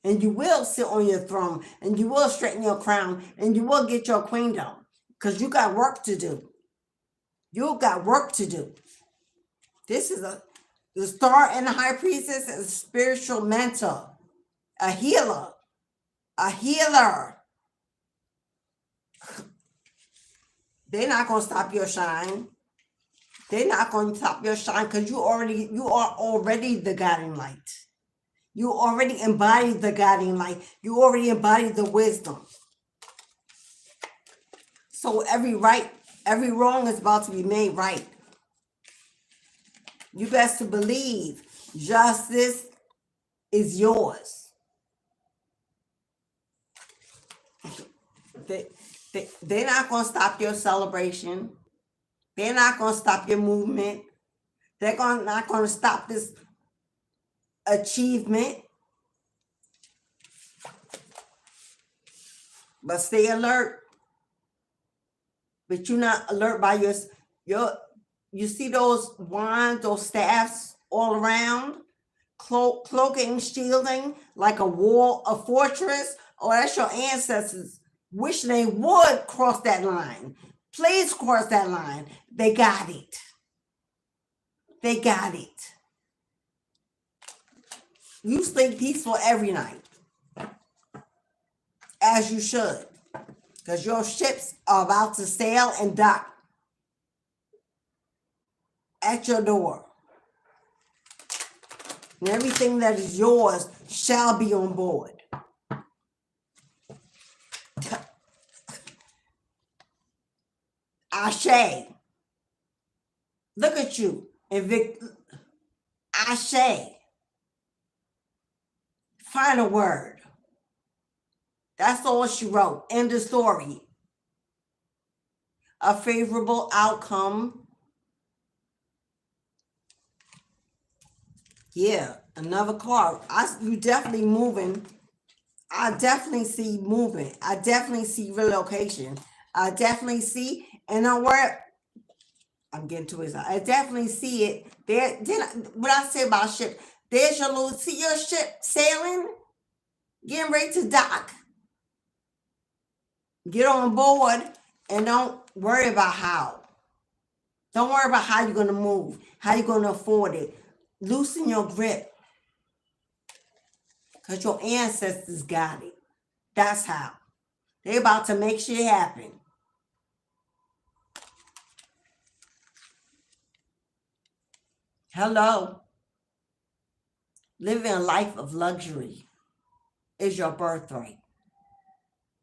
And you will sit on your throne, and you will straighten your crown, and you will get your queendom, because you got work to do. You got work to do. This is the star and the high priestess is a spiritual mentor, a healer, a healer. They're not going to stop your shine. They're not going to stop your shine, because you are already the guiding light. You already embody the guiding light. You already embody the wisdom. So every wrong is about to be made right. You best to believe justice is yours. they're not going to stop your celebration. They're not going to stop your movement. They're not going to stop this achievement. But stay alert. But you're not alert by you see those wands, those staffs all around, cloaking, shielding, like a wall, a fortress. Oh, that's your ancestors. Wish they would cross that line. Please cross that line. They got it. They got it. You sleep peaceful every night, as you should, because your ships are about to sail and dock at your door. And everything that is yours shall be on board. Ashe. Look at you. Ashe. Final word. That's all she wrote. End of story. A favorable outcome. Yeah, another card. You definitely moving. I definitely see movement. I definitely see relocation. I definitely see, and don't worry, I'm getting to it. I definitely see it. What I say about ship, there's your little, see your ship sailing, getting ready to dock. Get on board and don't worry about how. Don't worry about how you're going to move, how you're going to afford it. Loosen your grip, because your ancestors got it. That's how. They're about to make shit happen. Hello. Living a life of luxury is your birthright.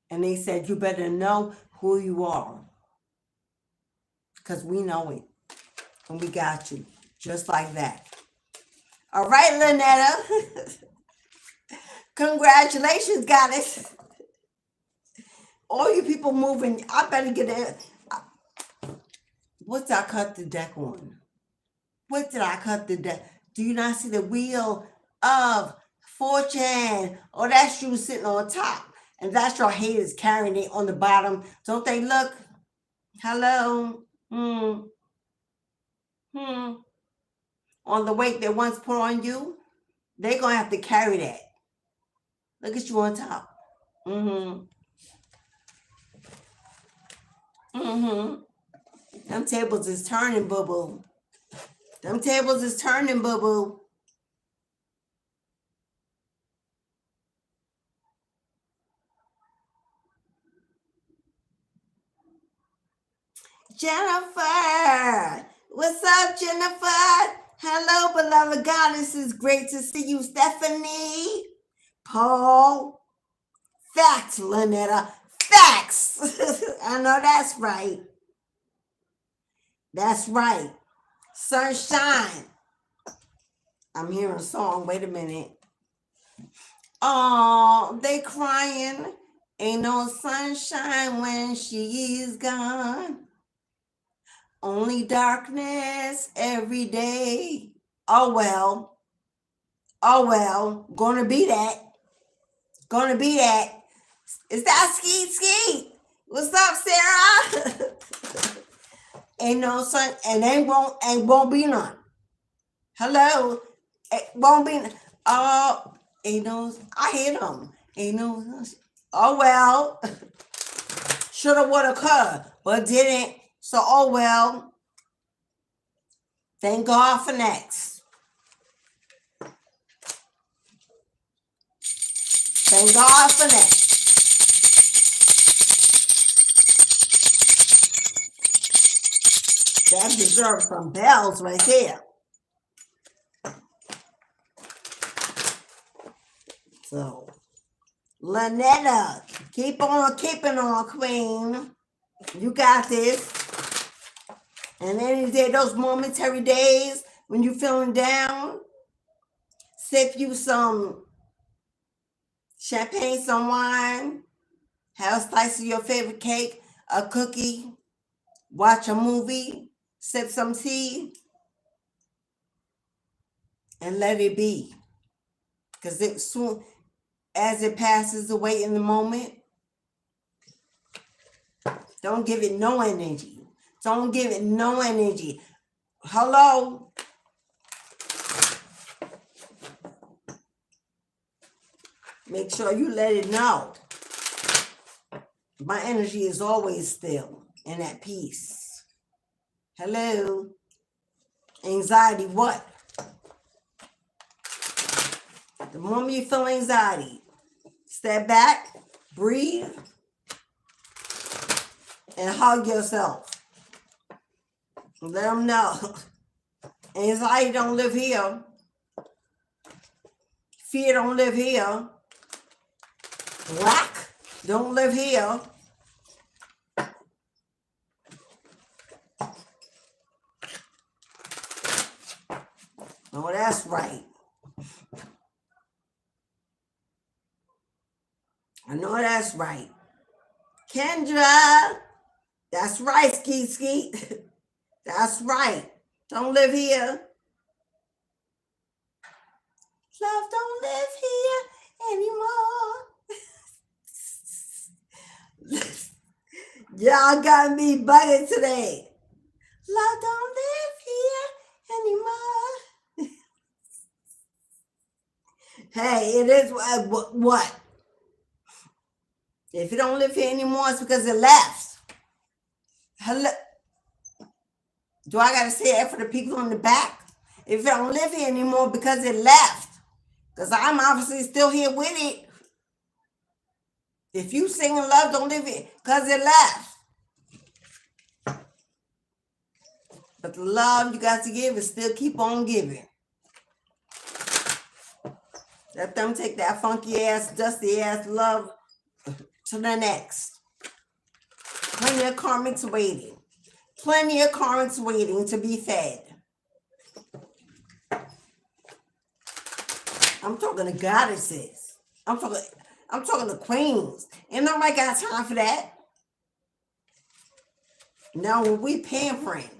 And they said, you better know who you are, because we know it. And we got you. Just like that. All right, Lynetta. Congratulations, goddess. All you people moving, I better get it. What did I cut the deck on? What did I cut the deck? Do you not see the wheel of fortune? Oh, that's you sitting on top. And that's your haters carrying it on the bottom. Don't they look? Hello? On the weight they once put on you, they're going to have to carry that. Look at you on top. Them tables is turning, boo-boo. Them tables is turning, boo-boo. Jennifer! What's up, Jennifer? Hello, beloved goddesses. Great to see you, Stephanie. Paul. Facts, Lynetta. Facts. I know that's right. That's right. Sunshine. I'm hearing a song. Wait a minute. Oh, they crying. Ain't no sunshine when she's gone. Only darkness every day. Oh well. Oh well. Gonna be that. Gonna be that. Is that Skeet? What's up, Sarah? Ain't no sun, and ain't won't be none. Hello, it won't be. Ain't no. I hit them. Ain't no. Oh well. Shoulda, woulda, coulda, but didn't. So oh well. Thank God for next. Thank God for next. That deserves some bells right there. So, Lynetta, keep on keeping on, queen. You got this. And any day, those momentary days when you're feeling down, sip you some champagne, some wine, have a slice of your favorite cake, a cookie, watch a movie, sip some tea, and let it be. Because it soon as it passes away in the moment, don't give it no energy. Don't give it no energy. Hello? Make sure you let it know. My energy is always still and at peace. Hello? Anxiety, what? The moment you feel anxiety, step back, breathe, and hug yourself. Let them know. Anxiety don't live here. Fear don't live here. Lack don't live here. Oh, that's right. I know that's right. Kendra, that's right, Skeet Skeet. That's right. Don't live here. Love don't live here anymore. Y'all got me bugging today. Love don't live here anymore. Hey, it is what? If it don't live here anymore, it's because it left. Hello. Do I gotta say that for the people in the back? If it don't live here anymore, because it left. Because I'm obviously still here with it. If you singing love don't live here, because it left. But the love you got to give is still keep on giving. Let them take that funky ass, dusty ass love to the next. Plenty of karmics waiting. Plenty of karmics waiting to be fed. I'm talking to goddesses. I'm talking to queens. Ain't nobody got time for that. Now when we pampering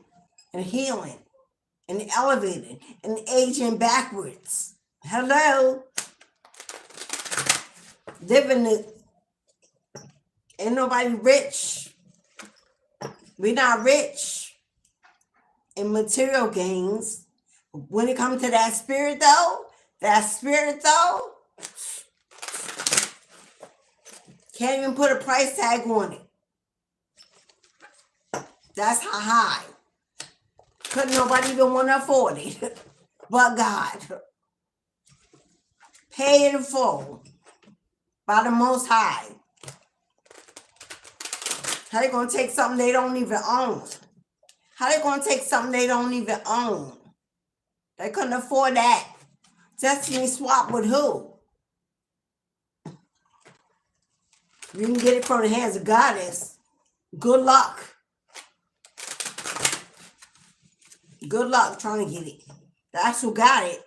and healing and elevating and aging backwards. Hello. Living it. Ain't nobody rich. We're not rich in material gains. When it comes to that spirit though, can't even put a price tag on it. That's how high. Couldn't nobody even want to afford it. But God. Pay in full by the Most High. How they gonna take something they don't even own? How they gonna take something they don't even own? They couldn't afford that. Destiny swap with who? You can get it from the hands of Goddess. Good luck. Good luck trying to get it. That's who got it.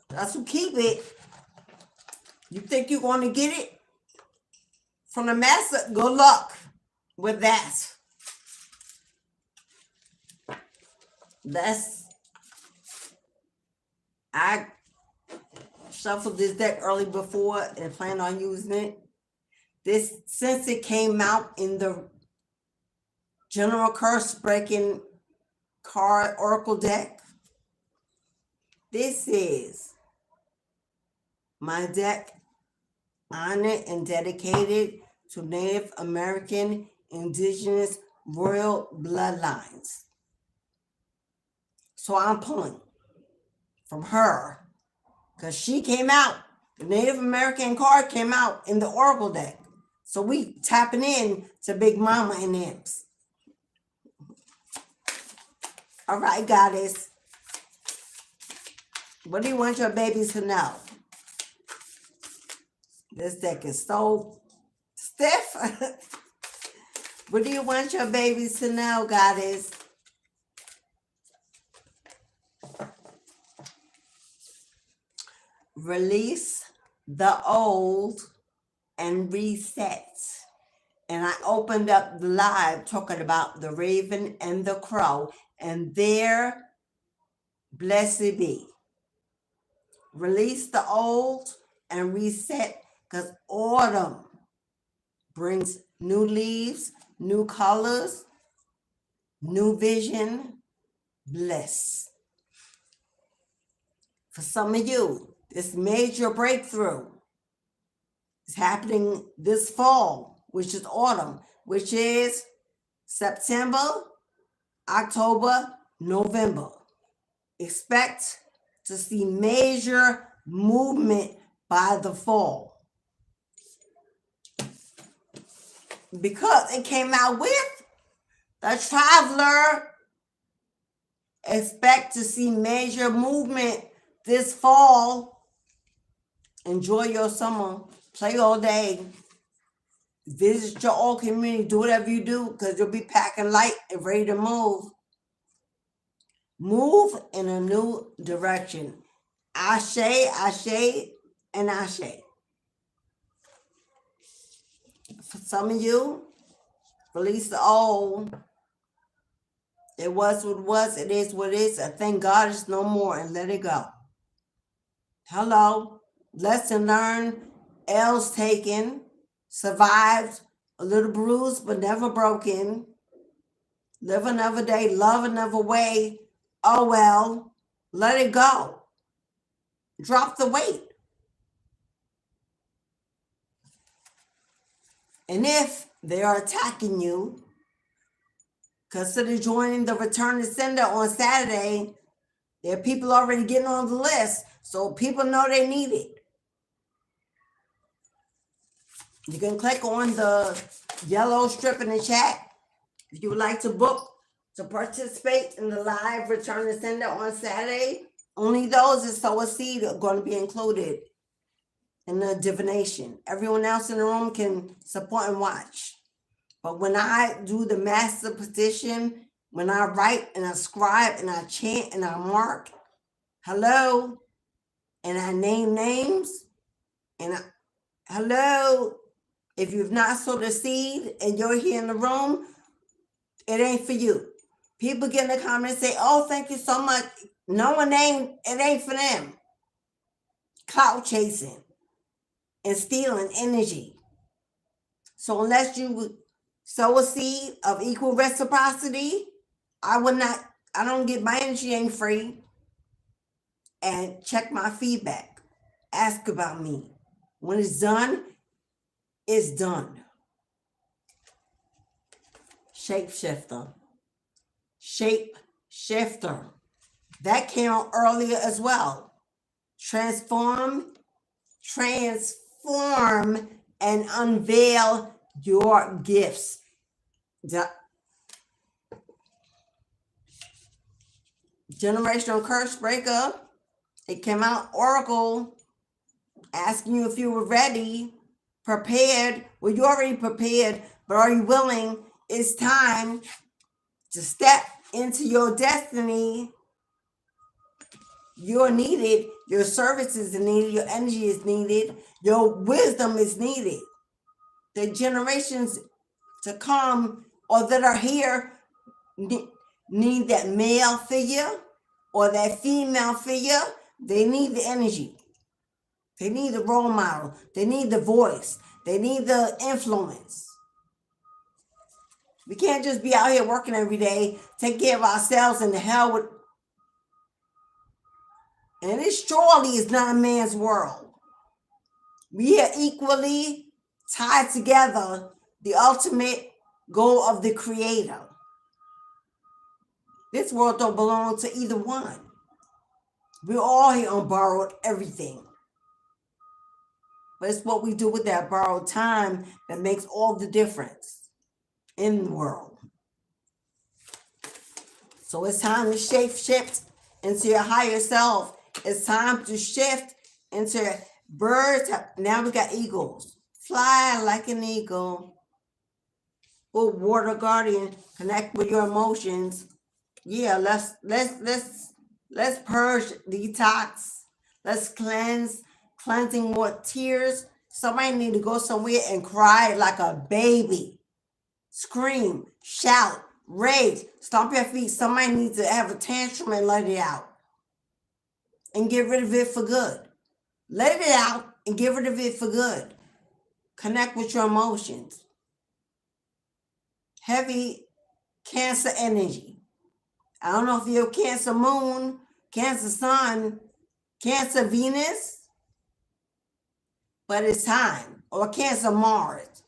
That's who keep it. You think you're going to get it from the master? Good luck with that. I shuffled this deck early before and plan on using it. Since it came out in the general curse breaking card oracle deck, this is my deck honored and dedicated to Native American, Indigenous, royal bloodlines. So I'm pulling from her because she came out. The Native American card came out in the oracle deck. So we tapping in to Big Mama and Imps. All right, Goddess. What do you want your babies to know? This deck is so stiff. What do you want your babies to know, Goddess? Release the old and reset. And I opened up the live talking about the raven and the crow, and there, blessed be. Release the old and reset, because autumn brings new leaves, new colors, new vision, bliss. For some of you, this major breakthrough is happening this fall, which is autumn, which is September, October, November. Expect to see major movement by the fall. Because it came out with the Traveler. Expect to see major movement this fall. Enjoy your summer. Play all day. Visit your old community. Do whatever you do, because you'll be packing light and ready to move. Move in a new direction. Ashe, ashe, and ashe. For some of you, release the old. It was what it was. It is what it is. I thank God it's no more, and let it go. Hello. Lesson learned. L's taken. Survived. A little bruised, but never broken. Live another day. Love another way. Oh well. Let it go. Drop the weight. And if they are attacking you, consider joining the Return to Sender on Saturday. There are people already getting on the list, so people know they need it. You can click on the yellow strip in the chat if you would like to book to participate in the live Return to Sender on Saturday. Only those that sow a seed are going to be included in the divination. Everyone else in the room can support and watch. But when I do the master petition, when I write and I scribe and I chant and I mark, hello, and I name names, and hello, if you've not sowed a seed and you're here in the room, it ain't for you. People get in the comments and say, oh, thank you so much. No one ain't, it ain't for them. Clout chasing and stealing energy. So unless you sow a seed of equal reciprocity, I don't get, my energy ain't free. And check my feedback. Ask about me. When it's done, it's done. Shapeshifter. Shapeshifter. That came out earlier as well. Transform, and unveil your gifts. Generational curse breaker. It came out Oracle asking you if you were ready, prepared. Well, you already prepared, but are you willing? It's time to step into your destiny. You're needed. Your services are needed. Your energy is needed. Your wisdom is needed. The generations to come or that are here need that male figure or that female figure. They need the energy. They need the role model. They need the voice. They need the influence. We can't just be out here working every day, take care of ourselves, and the hell with. And it surely is not a man's world. We are equally tied together, the ultimate goal of the Creator. This world don't belong to either one. We're all here on borrowed everything. But it's what we do with that borrowed time that makes all the difference in the world. So it's time to shift into your higher self. It's time to shift into birds. Now we got eagles. Fly like an eagle. Oh, water guardian, connect with your emotions. Yeah, let's purge, detox. Let's cleansing more tears, Somebody need to go somewhere and cry like a baby. Scream, shout, rage, stomp your feet. Somebody needs to have a tantrum and let it out. And get rid of it for good. Let it out and get rid of it for good. Connect with your emotions. Heavy Cancer energy. I don't know if you're Cancer moon, Cancer sun, Cancer Venus, but it's time. Or Cancer Mars.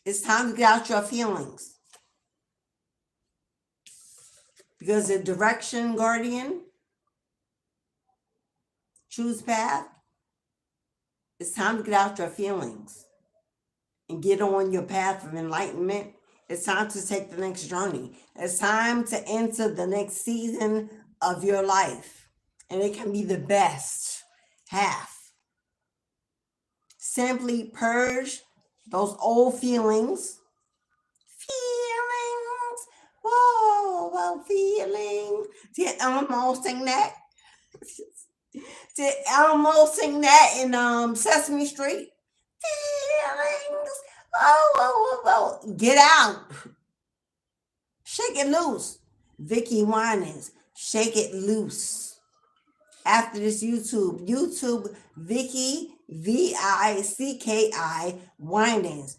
It's time to get out your feelings. Because the direction guardian, choose path, it's time to get out your feelings and get on your path of enlightenment. It's time to take the next journey. It's time to enter the next season of your life. And it can be the best half. Simply purge those old feelings. Feelings. Whoa, feeling. Did Elmo sing that? Did Elmo sing that in Sesame Street? Feelings. Oh. Get out. Shake it loose. Vicky Winans, shake it loose. After this YouTube, Vicky, Vicki Winans, Winans,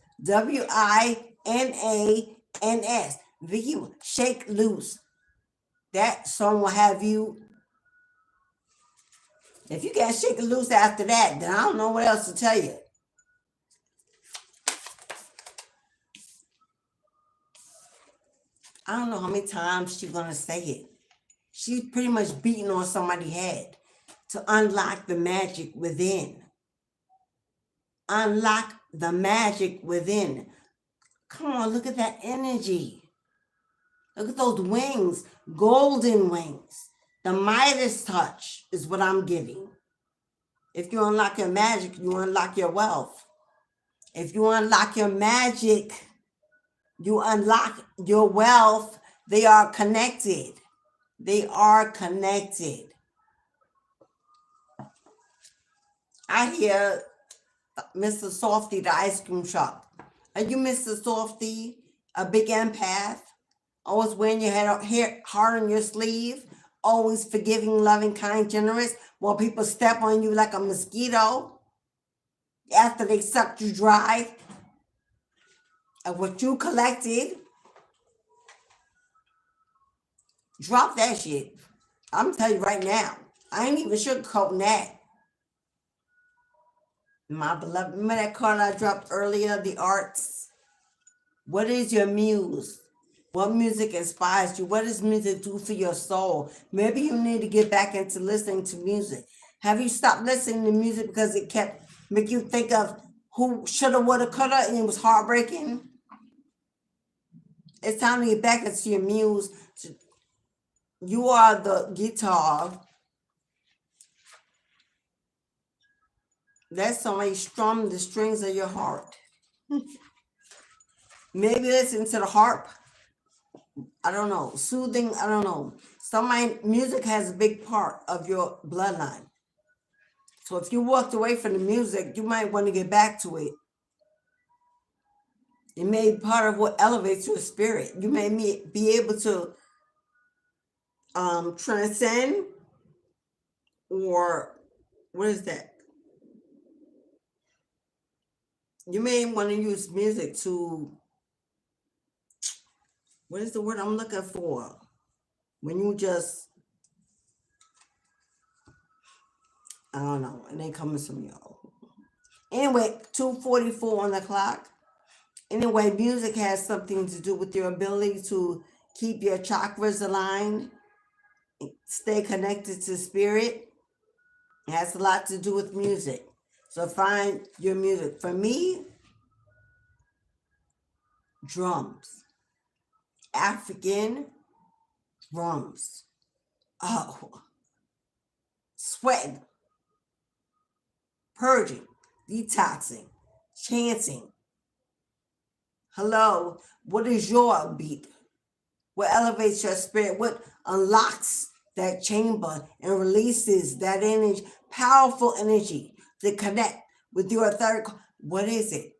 Vicky, shake loose. That song will have you. If you can't shake it loose after that, then I don't know what else to tell you. I don't know how many times she's going to say it. She's pretty much beating on somebody's head to unlock the magic within. Unlock the magic within. Come on, look at that energy. Look at those wings, golden wings. The Midas touch is what I'm giving. If you unlock your magic, you unlock your wealth. If you unlock your magic, you unlock your wealth. They are connected. They are connected. I hear Mr. Softy, the ice cream shop. Are you Mr. Softy, a big empath? Always wearing your heart on your sleeve? Always forgiving, loving, kind, generous? While people step on you like a mosquito after they sucked you dry of what you collected? Drop that shit. I'm telling you right now. I ain't even sugarcoating that. My beloved, remember that card I dropped earlier, the arts? What is your muse? What music inspires you? What does music do for your soul? Maybe you need to get back into listening to music. Have you stopped listening to music because it kept make you think of who shoulda, woulda, coulda, and it was heartbreaking? It's time to get back into your muse. You are the guitar. That's somebody strum the strings of your heart. Maybe listen to the harp. I don't know. Soothing, I don't know. Music has a big part of your bloodline. So if you walked away from the music, you might want to get back to it. It may be part of what elevates your spirit. You may be able to transcend, or what is that? You may want to use music to, what is the word I'm looking for? When you just, I don't know, it ain't coming from y'all. Anyway, 2:44 on the clock. Anyway, music has something to do with your ability to keep your chakras aligned, stay connected to spirit. It has a lot to do with music. So find your music. For me, drums. African drums. Oh, sweating, purging, detoxing, chanting. Hello, what is your beat? What elevates your spirit? What unlocks that chamber and releases that energy, powerful energy to connect with your third. What is it?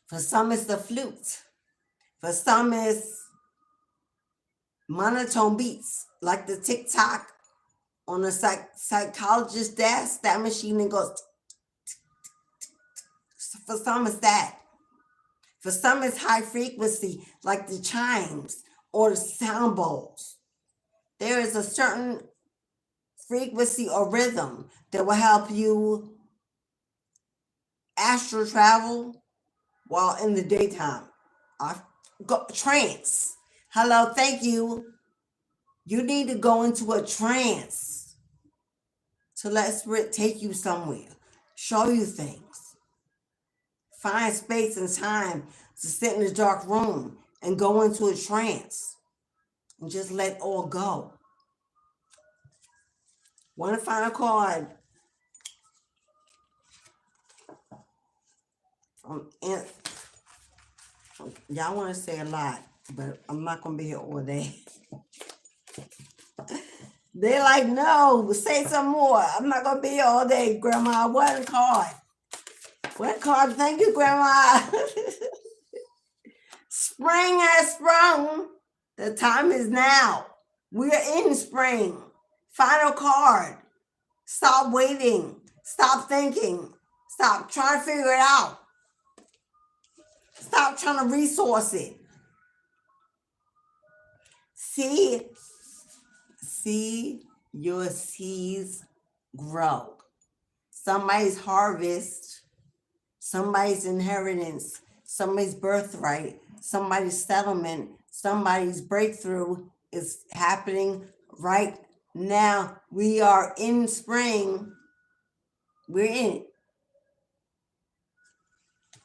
For some, it's the flute. For some, it's monotone beats, like the TikTok on a psychologist's desk, that machine that goes. For some, it's that. For some, it's high frequency, like the chimes or the sound bowls. There is a certain frequency or rhythm that will help you astral travel while in the daytime. Trance. Hello, thank you. You need to go into a trance to let spirit take you somewhere, show you things. Find space and time to sit in a dark room and go into a trance and just let all go. Want to find a card from y'all want to say a lot, but I'm not going to be here all day. They're like, no, say some more. I'm not going to be here all day, Grandma. What card? What card? Thank you, Grandma. Spring has sprung. The time is now. We're in spring. Final card. Stop waiting. Stop thinking. Stop trying to figure it out. Stop trying to resource it. See your seeds grow. Somebody's harvest, somebody's inheritance, somebody's birthright, somebody's settlement, somebody's breakthrough is happening right now. We are in spring. We're in it.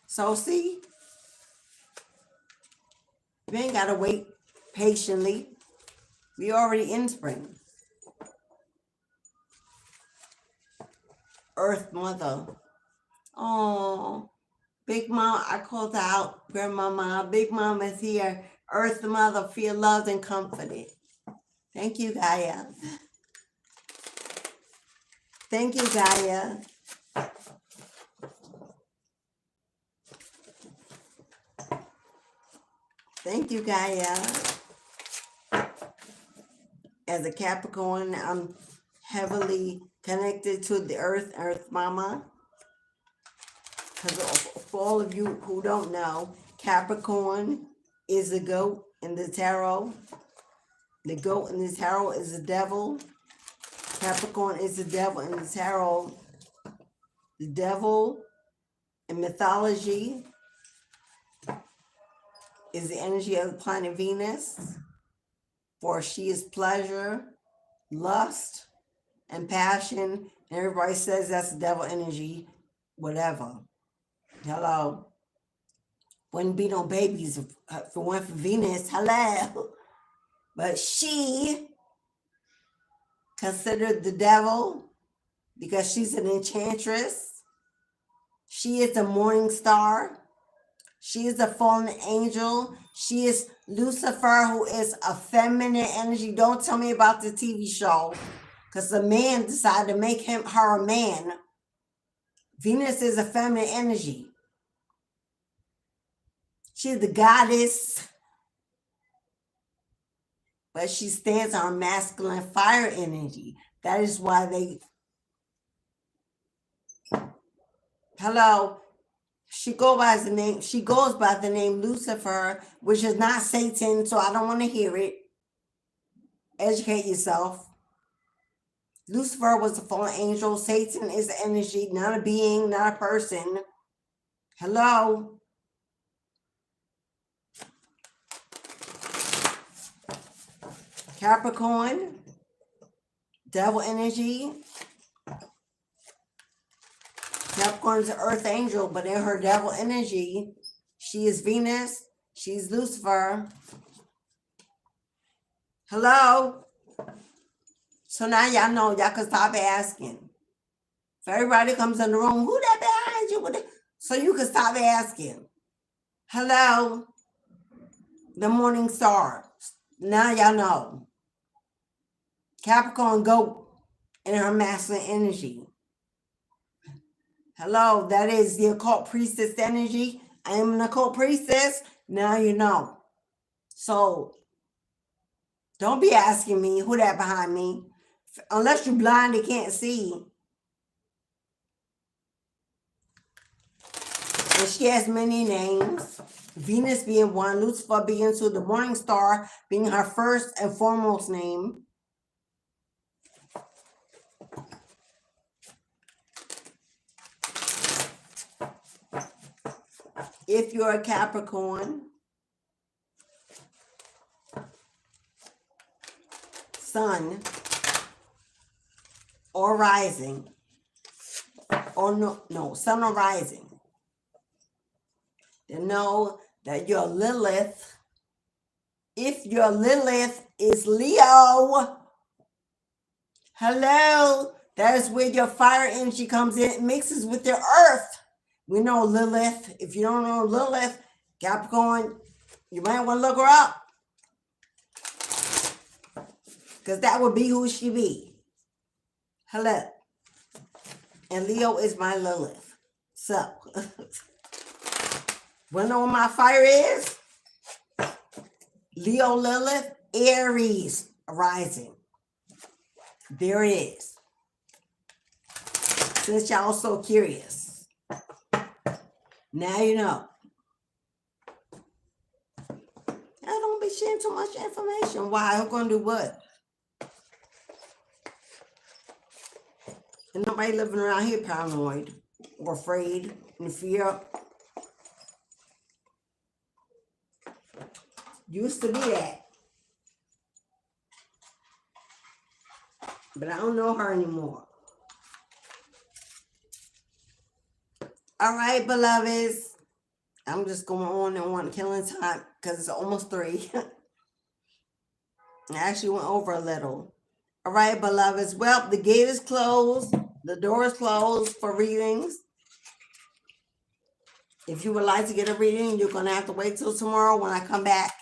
So see, you ain't got to wait patiently. We already in spring. Earth Mother. Oh, Big Mom, I called out Grandmama. Big Mom is here. Earth Mother, feel loved and comforted. Thank you, Gaia. Thank you, Gaia. Thank you, Gaia. As a Capricorn, I'm heavily connected to the Earth Mama. Because for all of you who don't know, Capricorn is the goat in the tarot. The goat in the tarot is the devil. Capricorn is the devil in the tarot. The devil in mythology is the energy of the planet Venus, for she is pleasure, lust, and passion. And everybody says that's the devil energy, whatever. Hello. Wouldn't be no babies if it weren't for Venus. Hello. But she considered the devil because she's an enchantress. She is the morning star. She is a fallen angel. She is Lucifer, who is a feminine energy. Don't tell me about the TV show, because the man decided to make her a man. Venus is a feminine energy. She's the goddess, but she stands on masculine fire energy. That is why they... Hello. She goes by the name Lucifer, which is not Satan, so I don't want to hear it. Educate yourself. Lucifer was a fallen angel. Satan is the energy, not a being, not a person. Hello. Capricorn, devil energy. Capricorn's an earth angel, but in her devil energy, she is Venus, she's Lucifer. Hello? So now y'all know, y'all can stop asking. If everybody comes in the room, who that behind you? So you can stop asking. Hello? The morning star. Now y'all know. Capricorn goat in her masculine energy. Hello, that is the occult priestess energy. I am an occult priestess. Now you know. So don't be asking me who that behind me. Unless you're blind and can't see. And she has many names. Venus being one, Lucifer being two, the morning star being her first and foremost name. If you're a Capricorn, sun or rising, or no, sun or rising, then know that your Lilith, if your Lilith is Leo, hello, that is where your fire energy comes in, it mixes with your earth. We know Lilith. If you don't know Lilith, Capricorn, you might want to look her up. Because that would be who she be. Hello. And Leo is my Lilith. So, wanna know what my fire is? Leo Lilith, Aries rising. There it is. Since y'all so curious. Now you know. I don't be sharing too much information. Why? I'm gonna do what? And nobody living around here paranoid or afraid and fear. Used to be that. But I don't know her anymore. All right, beloveds. I'm just going on and want killing time because it's almost 3. I actually went over a little. All right, beloveds. Well, the gate is closed. The door is closed for readings. If you would like to get a reading, you're going to have to wait till tomorrow when I come back.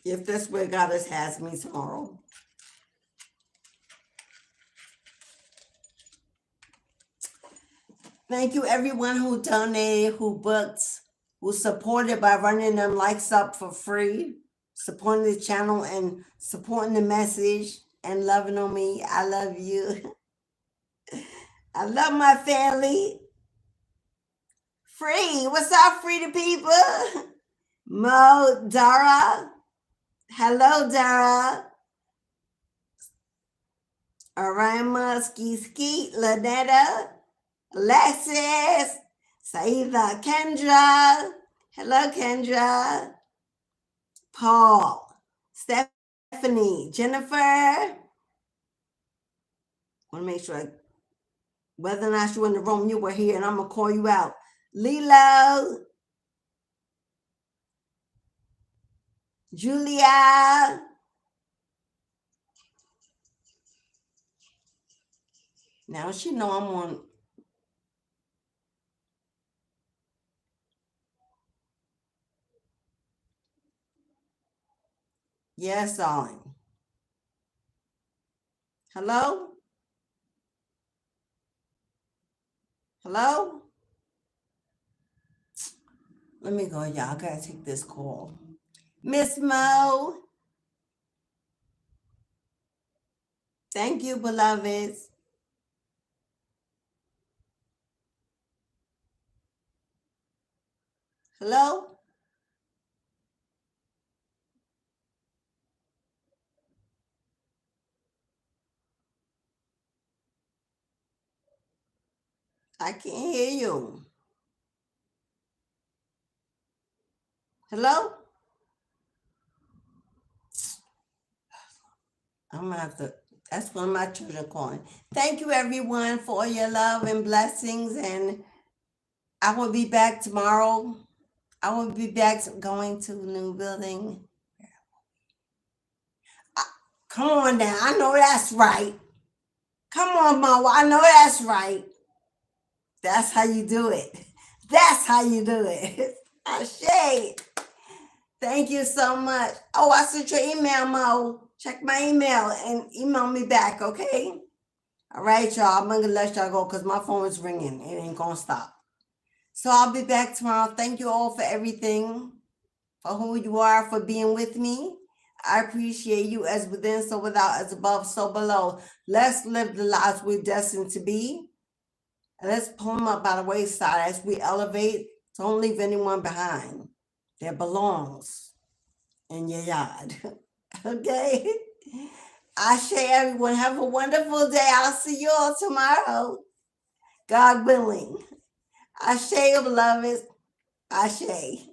If that's where Goddess has me tomorrow. Thank you, everyone who donated, who booked, who supported by running them likes up for free, supporting the channel and supporting the message and loving on me. I love you. I love my family. Free. What's up, free to people? Mo, Dara. Hello, Dara. Arima, Ski, Lanetta, Alexis, Saida, Kendra. Hello, Kendra. Paul, Stephanie, Jennifer. I want to make sure whether or not you're in the room, you were here, and I'm going to call you out. Lilo, Julia. Now she know I'm on. Yes, darling. Hello? Hello? Let me go, y'all. I gotta take this call. Miss Mo. Thank you, beloveds. Hello? I can't hear you. Hello? I'm gonna have to, that's one of my children calling. Thank you, everyone, for all your love and blessings. And I will be back tomorrow. I will be back going to a new building. Come on now. I know that's right. Come on, Mo. I know that's right. That's how you do it. That's how you do it. Ashay. Thank you so much. Oh, I sent your email, Mo. Check my email and email me back, okay? All right, y'all. I'm going to let y'all go because my phone is ringing. It ain't going to stop. So I'll be back tomorrow. Thank you all for everything, for who you are, for being with me. I appreciate you as within, so without, as above, so below. Let's live the lives we're destined to be. And let's pull them up by the wayside as we elevate. Don't leave anyone behind. That belongs in your yard. Okay? Ashe, everyone. Have a wonderful day. I'll see you all tomorrow. God willing. Ashe, beloveds. Ashe.